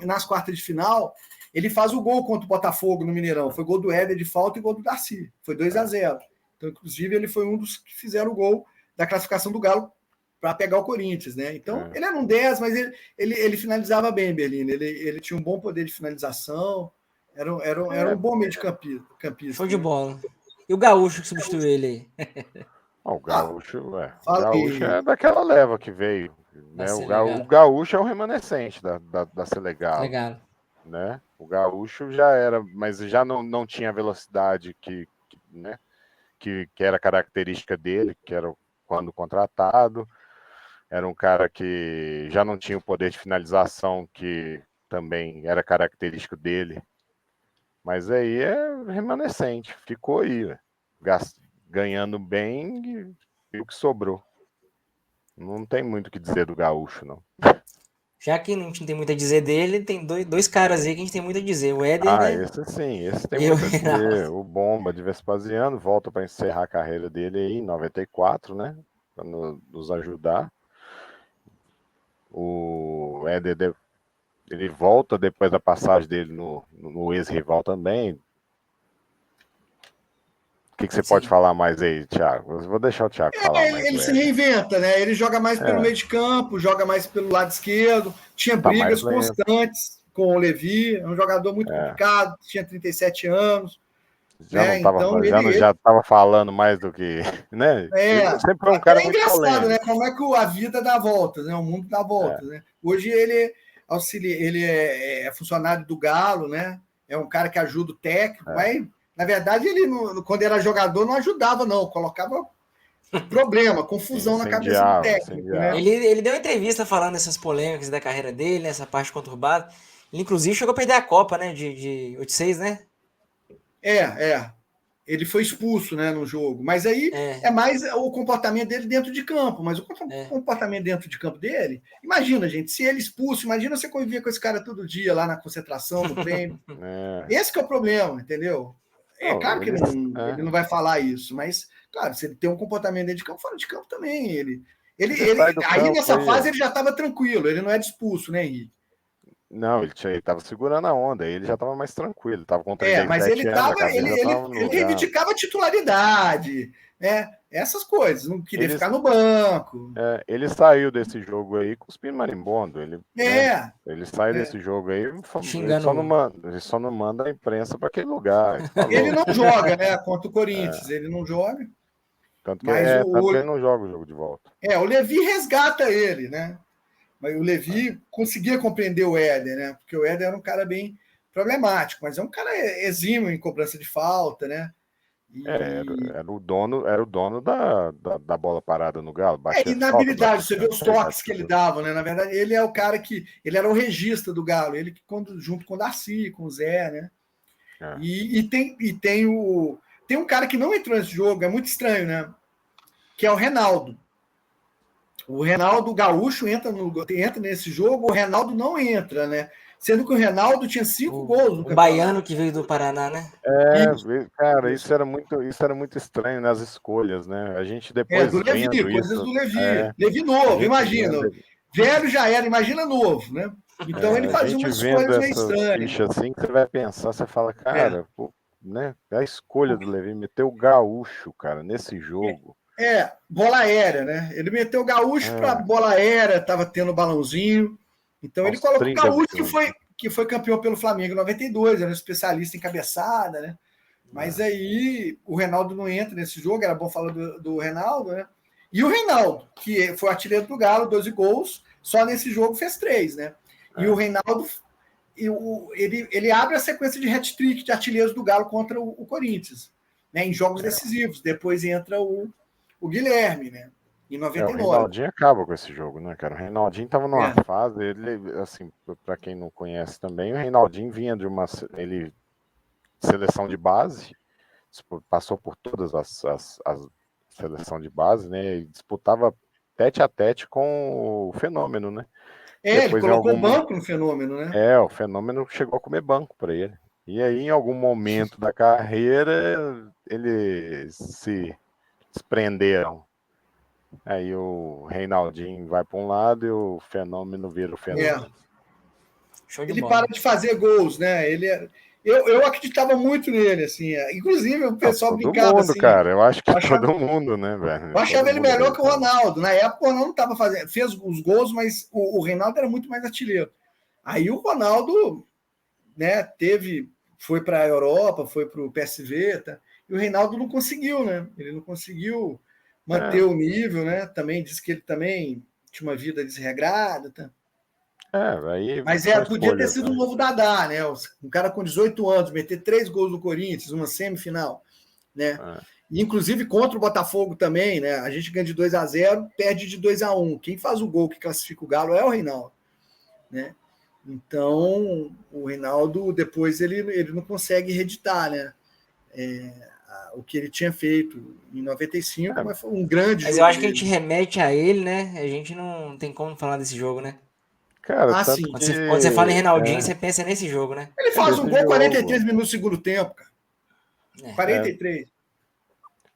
[SPEAKER 2] nas quartas de final. Ele faz o gol contra o Botafogo no Mineirão. Foi gol do Éder de falta e gol do Darcy. Foi 2-0. Então, inclusive, ele foi um dos que fizeram o gol da classificação do Galo para pegar o Corinthians, né? Então, ele era um 10, mas ele finalizava bem, Berlino. Ele tinha um bom poder de finalização. Era um bom meio de campista.
[SPEAKER 1] Show de bola. E o Gaúcho que substituiu ele aí?
[SPEAKER 3] O Gaúcho, o
[SPEAKER 2] fala aí.
[SPEAKER 3] Gaúcho é daquela leva que veio. Né? O Gaúcho é o remanescente da Selegalo.
[SPEAKER 1] Legal.
[SPEAKER 3] Né? O Gaúcho já era, mas já não tinha a velocidade né? que era característica dele, que era quando contratado. Era um cara que já não tinha o poder de finalização que também era característico dele. Mas aí é remanescente, ficou aí, ganhando bem e o que sobrou. Não tem muito o que dizer do Gaúcho, não.
[SPEAKER 1] Já que não tem muito a dizer dele, tem dois caras aí que a gente tem muito a dizer. O Éder, né?
[SPEAKER 3] Esse sim, esse tem muito a dizer. O Bomba de Vespasiano volta para encerrar a carreira dele aí em 94, né? Para nos ajudar. O Éder, ele volta depois da passagem dele no ex-rival também. O que você pode falar mais aí, Thiago? Eu vou deixar o Thiago falar mais.
[SPEAKER 2] Ele se reinventa, né? Ele joga mais pelo meio de campo, joga mais pelo lado esquerdo, tinha brigas constantes com o Levi, é um jogador muito complicado, tinha 37 anos.
[SPEAKER 3] Já estava falando mais do que. Né? Ele sempre foi um cara muito
[SPEAKER 2] engraçado,
[SPEAKER 3] polêmico.
[SPEAKER 2] né? Como é que a vida dá voltas, né? O mundo dá voltas, né? Hoje ele é funcionário do Galo, né? É um cara que ajuda o técnico, mas na verdade ele quando era jogador não ajudava, não, colocava problema, confusão na cabeça do técnico, né?
[SPEAKER 1] Ele deu entrevista falando dessas polêmicas da carreira dele, essa parte conturbada. Ele inclusive chegou a perder a Copa, né? De 86, né?
[SPEAKER 2] Ele foi expulso, né, no jogo. Mas aí é mais o comportamento dele dentro de campo. Mas o comportamento dentro de campo dele... Imagina, gente, se ele expulso, imagina você conviver com esse cara todo dia lá na concentração, no treino. Esse que é o problema, entendeu? Claro que ele não vai falar isso, mas, claro, se ele tem um comportamento dentro de campo, fora de campo também. Aí nessa fase ele já estava tranquilo, ele não é de expulso, né, Henrique?
[SPEAKER 3] Não, ele estava segurando a onda, ele já estava mais tranquilo, estava com 37
[SPEAKER 2] mas ele
[SPEAKER 3] anos.
[SPEAKER 2] Ele reivindicava a titularidade, né? Essas coisas, não queria ficar no banco.
[SPEAKER 3] Ele saiu desse jogo aí cuspindo marimbondo. Ele sai desse jogo aí, ele só não manda a imprensa para aquele lugar.
[SPEAKER 2] Ele não joga, né? Contra o Corinthians, ele não joga.
[SPEAKER 3] Tanto que ele não joga o jogo de volta.
[SPEAKER 2] O Levi resgata ele, né? Mas o Levi conseguia compreender o Éder, né? Porque o Éder era um cara bem problemático, mas é um cara exímio em cobrança de falta, né?
[SPEAKER 3] Era o dono da bola parada no Galo.
[SPEAKER 2] E na habilidade, você vê os toques que ele dava, né? Na verdade, ele é o cara que... Ele era o regista do Galo, ele que junto com o Darcy, com o Zé, né? Tem um cara que não entrou nesse jogo, é muito estranho, né? Que é o Reinaldo. O Reinaldo Gaúcho entra nesse jogo, o Reinaldo não entra, né? Sendo que o Reinaldo tinha 5 gols no
[SPEAKER 1] campeonato. O baiano que veio do Paraná, né?
[SPEAKER 3] Cara, isso era muito estranho nas escolhas, né? A gente depois
[SPEAKER 2] do Levi, coisas do Levi. Levi novo, imagina. Velho já era, imagina novo, né? Então ele fazia umas escolhas meio estranhas.
[SPEAKER 3] Assim que você vai pensar, você fala, cara, né? A escolha do Levi, meteu o Gaúcho, cara, nesse jogo.
[SPEAKER 2] Bola aérea, né? Ele meteu o Gaúcho para bola aérea, tava tendo balãozinho. Então ele colocou o Gaúcho, que foi campeão pelo Flamengo em 92, era um especialista em cabeçada, né? Mas aí o Reinaldo não entra nesse jogo, era bom falar do Reinaldo, né? E o Reinaldo, que foi artilheiro do Galo, 12 gols, só nesse jogo fez 3, né? E o Reinaldo, ele abre a sequência de hat-trick de artilheiros do Galo contra o Corinthians, né? Em jogos decisivos. Depois entra o Guilherme, né? Em 99.
[SPEAKER 3] O Reinaldinho acaba com esse jogo, né, cara? O Reinaldinho estava numa fase, ele, assim, para quem não conhece também, o Reinaldinho vinha de uma seleção de base, passou por todas as seleção de base, né? E disputava tete a tete com o Fenômeno, né?
[SPEAKER 2] Ele
[SPEAKER 3] Depois,
[SPEAKER 2] colocou o banco no Fenômeno, né?
[SPEAKER 3] o Fenômeno chegou a comer banco para ele. E aí, em algum momento da carreira, eles se desprenderam. Aí o Reinaldinho vai para um lado e o Fenômeno vira o Fenômeno.
[SPEAKER 1] Show de
[SPEAKER 2] Ele
[SPEAKER 1] bola.
[SPEAKER 2] para de fazer gols, né? Eu acreditava muito nele, assim. Inclusive, o pessoal
[SPEAKER 3] Todo
[SPEAKER 2] brincava
[SPEAKER 3] mundo,
[SPEAKER 2] assim.
[SPEAKER 3] cara. Eu acho que
[SPEAKER 2] achava-
[SPEAKER 3] todo mundo, né, velho?
[SPEAKER 2] Eu achava
[SPEAKER 3] Todo
[SPEAKER 2] ele
[SPEAKER 3] mundo
[SPEAKER 2] melhor que o
[SPEAKER 3] gostava.
[SPEAKER 2] Ronaldo. Na época, o Ronaldo não estava fazendo. Fez os gols, mas o Reinaldo era muito mais artilheiro. Aí o Ronaldo, né, foi para a Europa, foi para o PSV, tá? E o Reinaldo não conseguiu, né? Ele não conseguiu manter o nível, né? Também disse que ele também tinha uma vida desregrada, tá?
[SPEAKER 3] Aí
[SPEAKER 2] Mas
[SPEAKER 3] são
[SPEAKER 2] podia ter
[SPEAKER 3] escolhas,
[SPEAKER 2] sido
[SPEAKER 3] né?
[SPEAKER 2] um novo Dadá, né? Um cara com 18 anos, meter 3 gols no Corinthians, uma semifinal, né? E, inclusive contra o Botafogo também, né? A gente ganha de 2-0, perde de 2-1. Quem faz o gol que classifica o Galo é o Reinaldo, né? Então, o Reinaldo, depois, ele não consegue reeditar, né? O que ele tinha feito em 95, mas foi um grande
[SPEAKER 1] Mas
[SPEAKER 2] jogo
[SPEAKER 1] eu acho que a
[SPEAKER 2] dele.
[SPEAKER 1] gente remete a ele, né? A gente não tem como falar desse jogo, né?
[SPEAKER 3] Cara,
[SPEAKER 2] Ah,
[SPEAKER 3] tanto
[SPEAKER 2] sim.
[SPEAKER 1] Quando você fala em
[SPEAKER 3] que
[SPEAKER 1] Reinaldinho, você pensa nesse jogo, né?
[SPEAKER 2] Ele faz um
[SPEAKER 3] nesse
[SPEAKER 2] gol 43
[SPEAKER 3] jogo.
[SPEAKER 2] minutos do segundo tempo, cara.
[SPEAKER 1] É.
[SPEAKER 2] 43.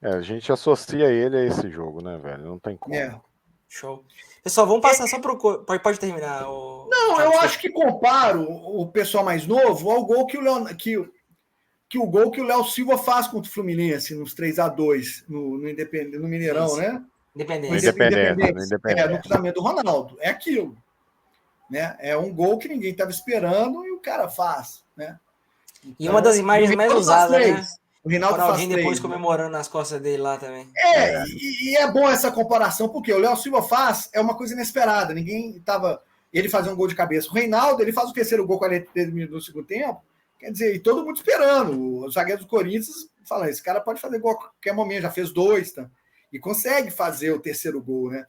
[SPEAKER 3] A gente associa ele a esse jogo, né, velho? Não tem como.
[SPEAKER 2] É.
[SPEAKER 1] Show. Pessoal, vamos passar só pro. Pode terminar.
[SPEAKER 2] Não,
[SPEAKER 1] Thiago,
[SPEAKER 2] eu
[SPEAKER 1] desculpa.
[SPEAKER 2] acho que comparo o pessoal mais novo ao gol que o gol que o Léo Silva faz contra o Fluminense nos 3-2 no Independente, no Mineirão,
[SPEAKER 1] Sim, sim.
[SPEAKER 2] né?
[SPEAKER 3] No
[SPEAKER 1] Independência.
[SPEAKER 3] Independência, no
[SPEAKER 2] No
[SPEAKER 3] Independência.
[SPEAKER 2] cruzamento do Ronaldo. É aquilo. Né? É um gol que ninguém estava esperando e o cara faz. Né? Então,
[SPEAKER 1] E uma das imagens
[SPEAKER 2] o
[SPEAKER 1] mais
[SPEAKER 2] Reinaldo faz
[SPEAKER 1] usadas, né?
[SPEAKER 2] 3. O Reinaldo faz
[SPEAKER 1] Ronaldinho depois
[SPEAKER 2] 3.
[SPEAKER 1] comemorando nas costas dele lá também.
[SPEAKER 2] E é bom essa comparação, porque o Léo Silva faz é uma coisa inesperada. Ninguém estava. Ele fazer um gol de cabeça. O Reinaldo, ele faz o terceiro gol 43 minutos no segundo tempo. Quer dizer, e todo mundo esperando. Os zagueiros do Corinthians falam: esse cara pode fazer gol a qualquer momento, já fez 2, tá? E consegue fazer o terceiro gol, né?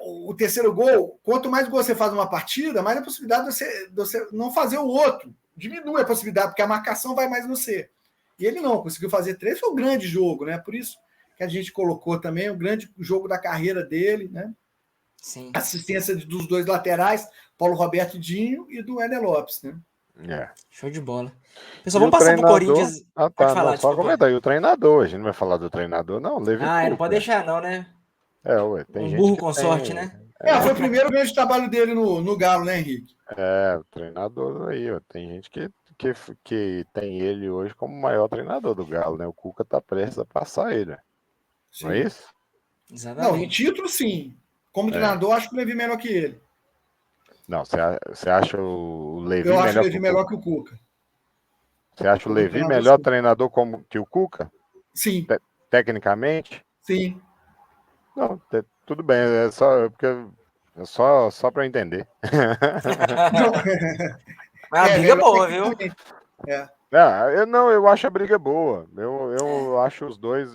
[SPEAKER 2] O terceiro gol, quanto mais gol você faz numa partida, mais a possibilidade de você não fazer o outro. Diminui a possibilidade, porque a marcação vai mais no você. E ele não, conseguiu fazer 3, foi um grande jogo, né? Por isso que a gente colocou também o grande jogo da carreira dele, né?
[SPEAKER 1] Sim.
[SPEAKER 2] Assistência dos 2 laterais, Paulo Roberto Dinho e do Éder Lopes, né?
[SPEAKER 1] Show de bola. Pessoal,
[SPEAKER 3] E
[SPEAKER 1] vamos
[SPEAKER 3] o
[SPEAKER 1] passar pro
[SPEAKER 3] treinador...
[SPEAKER 1] Corinthians.
[SPEAKER 3] Ah,
[SPEAKER 1] Pode
[SPEAKER 3] tá.
[SPEAKER 1] falar,
[SPEAKER 3] Não, só
[SPEAKER 1] desculpa.
[SPEAKER 3] comentar aí. O treinador, a gente não vai falar do treinador, não. Levi
[SPEAKER 1] Não
[SPEAKER 3] Coupe,
[SPEAKER 1] pode deixar não, né?
[SPEAKER 3] Ué, tem
[SPEAKER 1] Um
[SPEAKER 3] gente
[SPEAKER 1] burro
[SPEAKER 3] que
[SPEAKER 1] com
[SPEAKER 3] tem...
[SPEAKER 1] sorte, né?
[SPEAKER 2] Foi o primeiro grande trabalho dele no Galo, né, Henrique?
[SPEAKER 3] O treinador aí, ó. Tem gente que tem ele hoje como o maior treinador do Galo, né? O Cuca tá prestes a passar ele, né? Não é isso?
[SPEAKER 1] Exatamente.
[SPEAKER 2] Não, em título, sim. Como treinador, acho que o Levi melhor que ele.
[SPEAKER 3] Não, você acha o Levi
[SPEAKER 2] Eu acho o
[SPEAKER 3] melhor
[SPEAKER 2] Levi
[SPEAKER 3] que o
[SPEAKER 2] melhor
[SPEAKER 3] Cuca?
[SPEAKER 2] que o Cuca.
[SPEAKER 3] Você acha o
[SPEAKER 2] Como
[SPEAKER 3] Levi
[SPEAKER 2] treinador,
[SPEAKER 3] melhor
[SPEAKER 2] sim.
[SPEAKER 3] treinador que o Cuca?
[SPEAKER 2] Sim,
[SPEAKER 3] Tecnicamente?
[SPEAKER 2] sim.
[SPEAKER 3] Não, tudo bem, é só para entender.
[SPEAKER 2] Não,
[SPEAKER 1] Mas a briga é
[SPEAKER 2] melhor
[SPEAKER 1] boa, viu?
[SPEAKER 2] tecnicamente. É.
[SPEAKER 3] Eu acho a briga boa. Eu acho os dois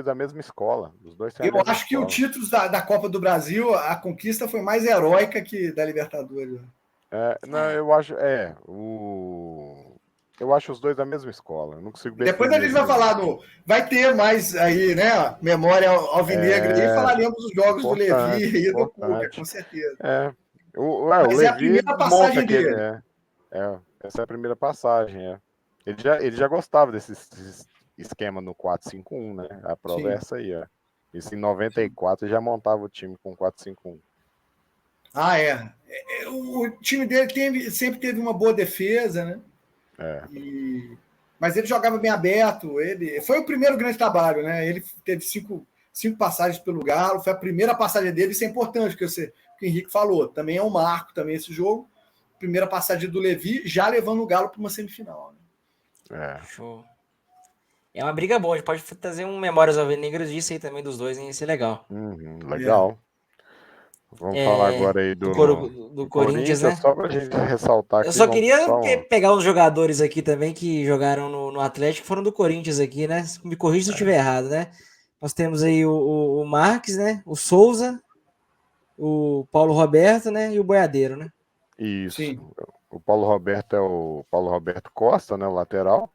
[SPEAKER 3] da mesma escola. Os dois têm a
[SPEAKER 2] Eu
[SPEAKER 3] mesma
[SPEAKER 2] acho que o
[SPEAKER 3] escola.
[SPEAKER 2] título da Copa do Brasil, a conquista foi mais heróica que da Libertadores.
[SPEAKER 3] Não, eu acho os dois da mesma escola. Eu não consigo
[SPEAKER 2] Depois a
[SPEAKER 3] definir
[SPEAKER 2] gente vai
[SPEAKER 3] assim.
[SPEAKER 2] falar vai ter mais aí, né? Memória alvinegra aí, falaremos dos jogos do Levi e do Cuca, com certeza.
[SPEAKER 3] O
[SPEAKER 2] Mas é a
[SPEAKER 3] Levi
[SPEAKER 2] primeira
[SPEAKER 3] monta
[SPEAKER 2] passagem
[SPEAKER 3] aquele.
[SPEAKER 2] dele.
[SPEAKER 3] Essa é a primeira passagem. Ele já gostava desse esquema no 4-5-1, né? A prova é
[SPEAKER 2] Sim.
[SPEAKER 3] essa aí, ó. Isso em 94 ele já montava o time com 4-5-1.
[SPEAKER 2] O time dele sempre teve uma boa defesa, né? Mas ele jogava bem aberto. Foi o primeiro grande trabalho, né? Ele teve cinco passagens pelo Galo. Foi a primeira passagem dele. Isso é importante, porque o Henrique falou. Também é um marco também esse jogo. Primeira passagem do Levi, já levando o Galo para uma semifinal. Né?
[SPEAKER 1] Show. É uma briga boa. A gente pode trazer um Memórias Alvinegras disso aí também dos dois, hein? Ia ser legal.
[SPEAKER 3] Legal. Vamos falar agora aí do
[SPEAKER 1] Corinthians, né?
[SPEAKER 3] Só pra gente ressaltar aqui.
[SPEAKER 1] Eu só queria pegar os jogadores aqui também que jogaram no Atlético, que foram do Corinthians aqui, né? Me corrija se eu estiver errado, né? Nós temos aí o Marques, né? O Souza, o Paulo Roberto, né? E o Boiadeiro, né?
[SPEAKER 3] Isso.
[SPEAKER 2] Sim.
[SPEAKER 3] O Paulo Roberto é o Paulo Roberto Costa, né? O lateral.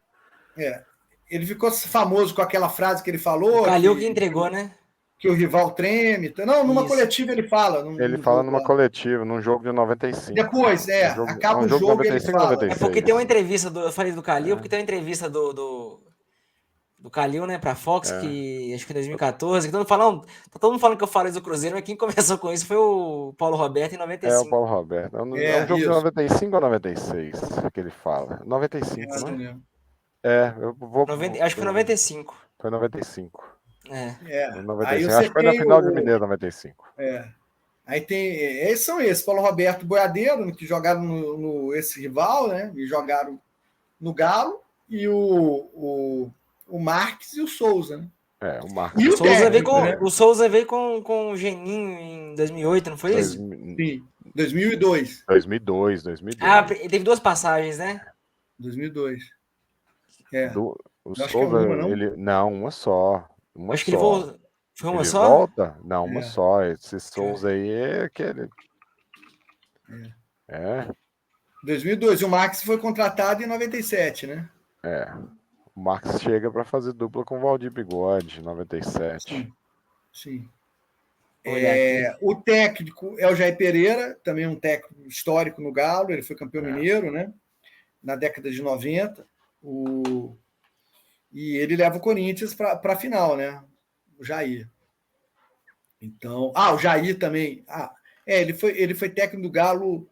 [SPEAKER 2] ele ficou famoso com aquela frase que ele falou.
[SPEAKER 1] O Calil que entregou, né?
[SPEAKER 2] Que o rival treme. Não, numa
[SPEAKER 1] Isso.
[SPEAKER 2] coletiva ele fala.
[SPEAKER 3] Ele fala numa coletiva, num jogo de 95.
[SPEAKER 2] Depois, acaba
[SPEAKER 3] um
[SPEAKER 2] o jogo e ele
[SPEAKER 3] 95 ou
[SPEAKER 2] fala.
[SPEAKER 3] 96?
[SPEAKER 1] É porque tem uma entrevista, eu falei do Calil, porque tem uma entrevista do Calil, né, pra Fox, que acho que em 2014, que todo mundo falando que eu falei do Cruzeiro, mas quem começou com isso foi o Paulo Roberto em 95.
[SPEAKER 3] É o Paulo Roberto. É um jogo de 95 ou 96 que ele fala? 95, né? Eu vou...
[SPEAKER 1] Acho que foi 95.
[SPEAKER 3] Foi 95.
[SPEAKER 2] Aí
[SPEAKER 3] 95.
[SPEAKER 2] você
[SPEAKER 3] Acho que foi na final de Mineiro 95.
[SPEAKER 2] Aí tem. São esses, Paulo Roberto Boiadeiro, que jogaram no esse rival, né? E jogaram no Galo, e o Marques e o Souza, né?
[SPEAKER 3] O Marques.
[SPEAKER 2] E
[SPEAKER 1] O Souza
[SPEAKER 2] técnico,
[SPEAKER 1] veio
[SPEAKER 2] né?
[SPEAKER 1] O Souza veio com o Geninho em 2008, não foi isso?
[SPEAKER 2] Sim, 2002.
[SPEAKER 3] 2002.
[SPEAKER 1] Ah, ele teve duas passagens, né?
[SPEAKER 2] 2002.
[SPEAKER 3] O
[SPEAKER 2] acho que é
[SPEAKER 3] Souza,
[SPEAKER 2] uma, não?
[SPEAKER 3] Não, uma só.
[SPEAKER 1] Acho que ele voltou. Foi uma
[SPEAKER 3] ele
[SPEAKER 1] só?
[SPEAKER 3] Volta? Não, uma só. Esse Souza aí é aquele.
[SPEAKER 2] 2002. E o Marques foi contratado em 97, né?
[SPEAKER 3] O Marques chega para fazer dupla com o Valdir Bigode, 97.
[SPEAKER 2] Sim.
[SPEAKER 1] O
[SPEAKER 2] técnico é o Jair Pereira, também um técnico histórico no Galo. Ele foi campeão mineiro, né? Na década de 90. E ele leva o Corinthians para a final, né? O Jair. Então, o Jair também. Ele foi técnico do Galo.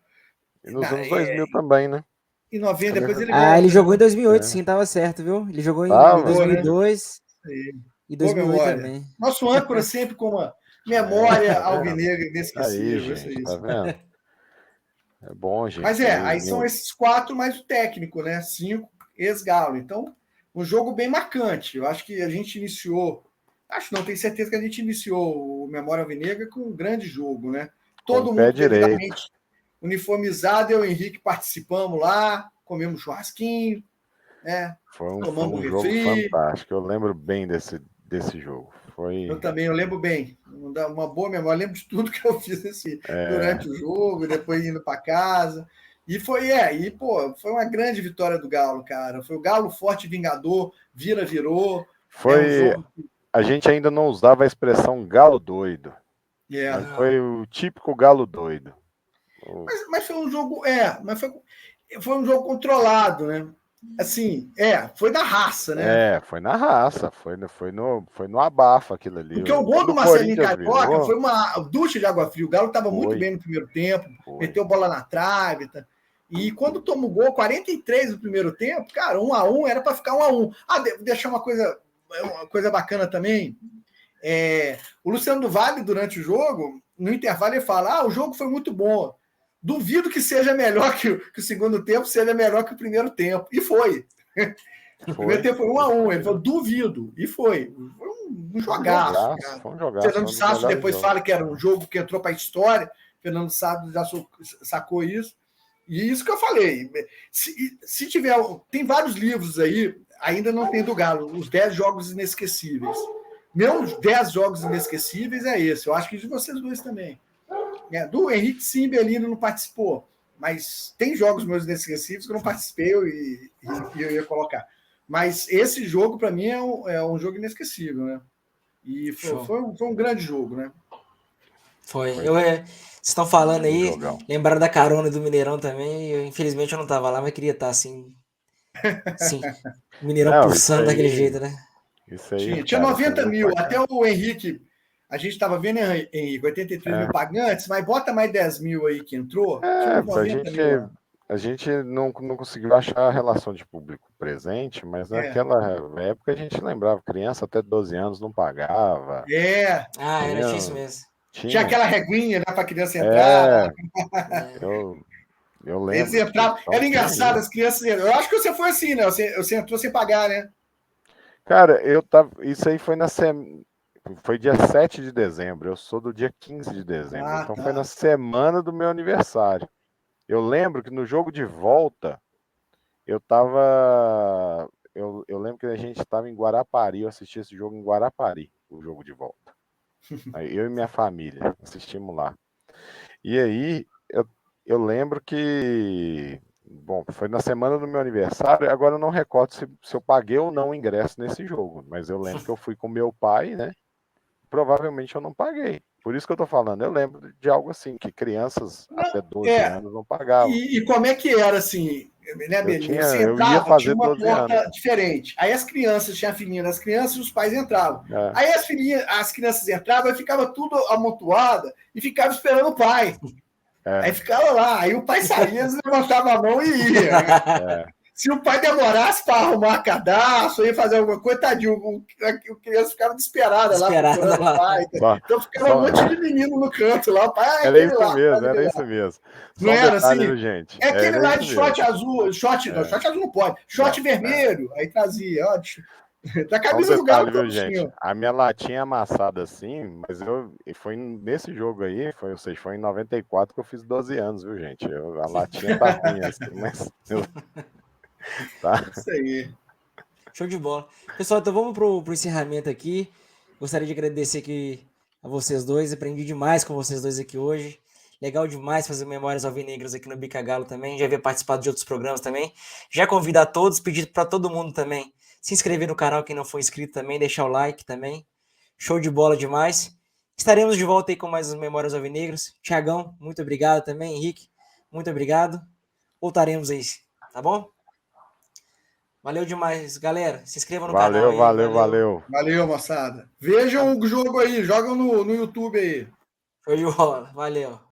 [SPEAKER 3] E nos anos 2000 também, né?
[SPEAKER 2] Em 90, depois ele
[SPEAKER 1] ele jogou em 2008, sim, tava certo, viu? Ele jogou em 2002 e 2008 também.
[SPEAKER 2] Nosso âncora sempre com uma memória alvinegra inesquecível.
[SPEAKER 3] Aí, tá vendo? É bom, gente.
[SPEAKER 2] Mas aí são esses 4 mais o técnico, né? 5 ex-Galo. Então, um jogo bem marcante. Eu acho que a gente iniciou... tenho certeza que a gente iniciou o Memória Alvinegra com um grande jogo, né? Todo mundo devidamente uniformizado. Eu e o Henrique participamos lá, comemos churrasquinho, né?
[SPEAKER 3] Foi um jogo fantástico. Eu lembro bem desse jogo.
[SPEAKER 2] Eu também, eu lembro bem. Uma boa memória. Eu lembro de tudo que eu fiz durante o jogo, depois indo para casa. E foi uma grande vitória do Galo, cara. Foi o Galo forte vingador, virou.
[SPEAKER 3] A gente ainda não usava a expressão galo doido. Mas foi o típico galo doido.
[SPEAKER 2] Mas foi um jogo, foi um jogo controlado, né? Assim, foi da raça, né?
[SPEAKER 3] Foi na raça, foi no abafa aquilo ali.
[SPEAKER 2] Porque o gol do Marcelinho Carioca foi uma ducha de água fria. O Galo estava muito bem no primeiro tempo, meteu bola na trave, tá? E quando toma o gol, 43 no primeiro tempo, cara, 1-1, era para ficar 1-1. Vou deixar uma coisa bacana também. O Luciano do Vale, durante o jogo, no intervalo, ele fala: o jogo foi muito bom. Duvido que seja melhor que o segundo tempo, seja melhor que o primeiro tempo. E foi. O primeiro tempo foi 1-1. Ele falou: duvido. E foi. Foi um jogaço.
[SPEAKER 3] Foi um jogaço.
[SPEAKER 2] Fernando Sasso depois fala que era um jogo que entrou para a história. Fernando Sasso já sacou isso. E isso que eu falei. Se tiver. Tem vários livros aí, ainda não tem do Galo, os 10 jogos inesquecíveis. Meus 10 jogos inesquecíveis é esse. Eu acho que de vocês dois também. Do Henrique Simbelino não participou, mas tem jogos meus inesquecíveis que eu não participei e eu ia colocar. Mas esse jogo, para mim, é um jogo inesquecível, né? E foi um grande jogo, né?
[SPEAKER 1] Foi. Vocês estão falando aí, lembraram da carona do Mineirão também. Infelizmente eu não estava lá, mas queria estar assim. Sim. O Mineirão pulsando daquele jeito, né?
[SPEAKER 3] Isso aí,
[SPEAKER 2] tinha 90 mil, até o Henrique. A gente estava vendo, Henrique, 83 mil pagantes, mas bota mais 10 mil aí que entrou.
[SPEAKER 3] A gente não conseguiu achar a relação de público presente, mas naquela época a gente lembrava, criança até 12 anos não pagava.
[SPEAKER 1] Era difícil mesmo.
[SPEAKER 2] Tinha aquela reguinha, né, para a criança entrar.
[SPEAKER 3] Eu lembro.
[SPEAKER 2] Eles entravam. Era engraçado, as crianças. Eu acho que você foi assim, né? Você entrou sem pagar, né?
[SPEAKER 3] Cara, isso aí foi foi dia 7 de dezembro, eu sou do dia 15 de dezembro, então foi na semana do meu aniversário. Eu lembro que no jogo de volta, eu lembro que a gente estava em Guarapari, eu assisti esse jogo em Guarapari, o jogo de volta. Aí eu e minha família assistimos lá. E aí, eu lembro que Bom, foi na semana do meu aniversário, agora eu não recordo se eu paguei ou não o ingresso nesse jogo, mas eu lembro que eu fui com meu pai, né? Provavelmente eu não paguei. Por isso que eu tô falando, eu lembro de algo assim, que crianças até 12 anos não pagavam.
[SPEAKER 2] E como é que era assim, né, Belinha? Você
[SPEAKER 3] eu ia
[SPEAKER 2] entrava,
[SPEAKER 3] fazer
[SPEAKER 2] tinha uma
[SPEAKER 3] 12
[SPEAKER 2] porta
[SPEAKER 3] anos.
[SPEAKER 2] diferente. Aí as crianças, tinha a filhinha das crianças e os pais entravam.
[SPEAKER 3] É.
[SPEAKER 2] Aí as crianças entravam e ficava tudo amontoada e ficava esperando o pai. Aí ficava lá, aí o pai saía, levantava a mão e ia. Né? Se o pai demorasse para arrumar cadastro, ia fazer alguma coisa, tadinho, o criança ficava desesperada lá, procurando o pai. Então ficava um monte de menino no canto lá, o pai.
[SPEAKER 3] Era isso mesmo.
[SPEAKER 2] Não era assim?
[SPEAKER 3] Viu, gente?
[SPEAKER 2] É aquele lá de short
[SPEAKER 3] mesmo.
[SPEAKER 2] azul, short azul não pode, short vermelho, aí trazia, ó, da camisa do
[SPEAKER 3] detalhe,
[SPEAKER 2] Galo,
[SPEAKER 3] viu, gente? A minha latinha amassada assim, mas foi nesse jogo aí, foi em 94 que eu fiz 12 anos, viu, gente? A latinha tá ruim assim, mas... Tá?
[SPEAKER 2] Isso aí.
[SPEAKER 1] Show de bola. Pessoal, então vamos pro encerramento aqui. Gostaria de agradecer aqui a vocês dois. Aprendi demais com vocês dois aqui hoje. Legal demais fazer Memórias Alvinegras aqui no Bica Galo também. Já havia participado de outros programas também. Já convido a todos, pedir para todo mundo também se inscrever no canal, quem não for inscrito também, deixar o like também. Show de bola demais. Estaremos de volta aí com mais Memórias Alvinegras. Thiagão, muito obrigado também. Henrique, muito obrigado. Voltaremos aí, tá bom? Valeu demais, galera. Se inscrevam no canal aí.
[SPEAKER 3] Valeu.
[SPEAKER 2] Valeu, moçada. Vejam o jogo aí, jogam no YouTube aí.
[SPEAKER 1] Show de bola. Valeu.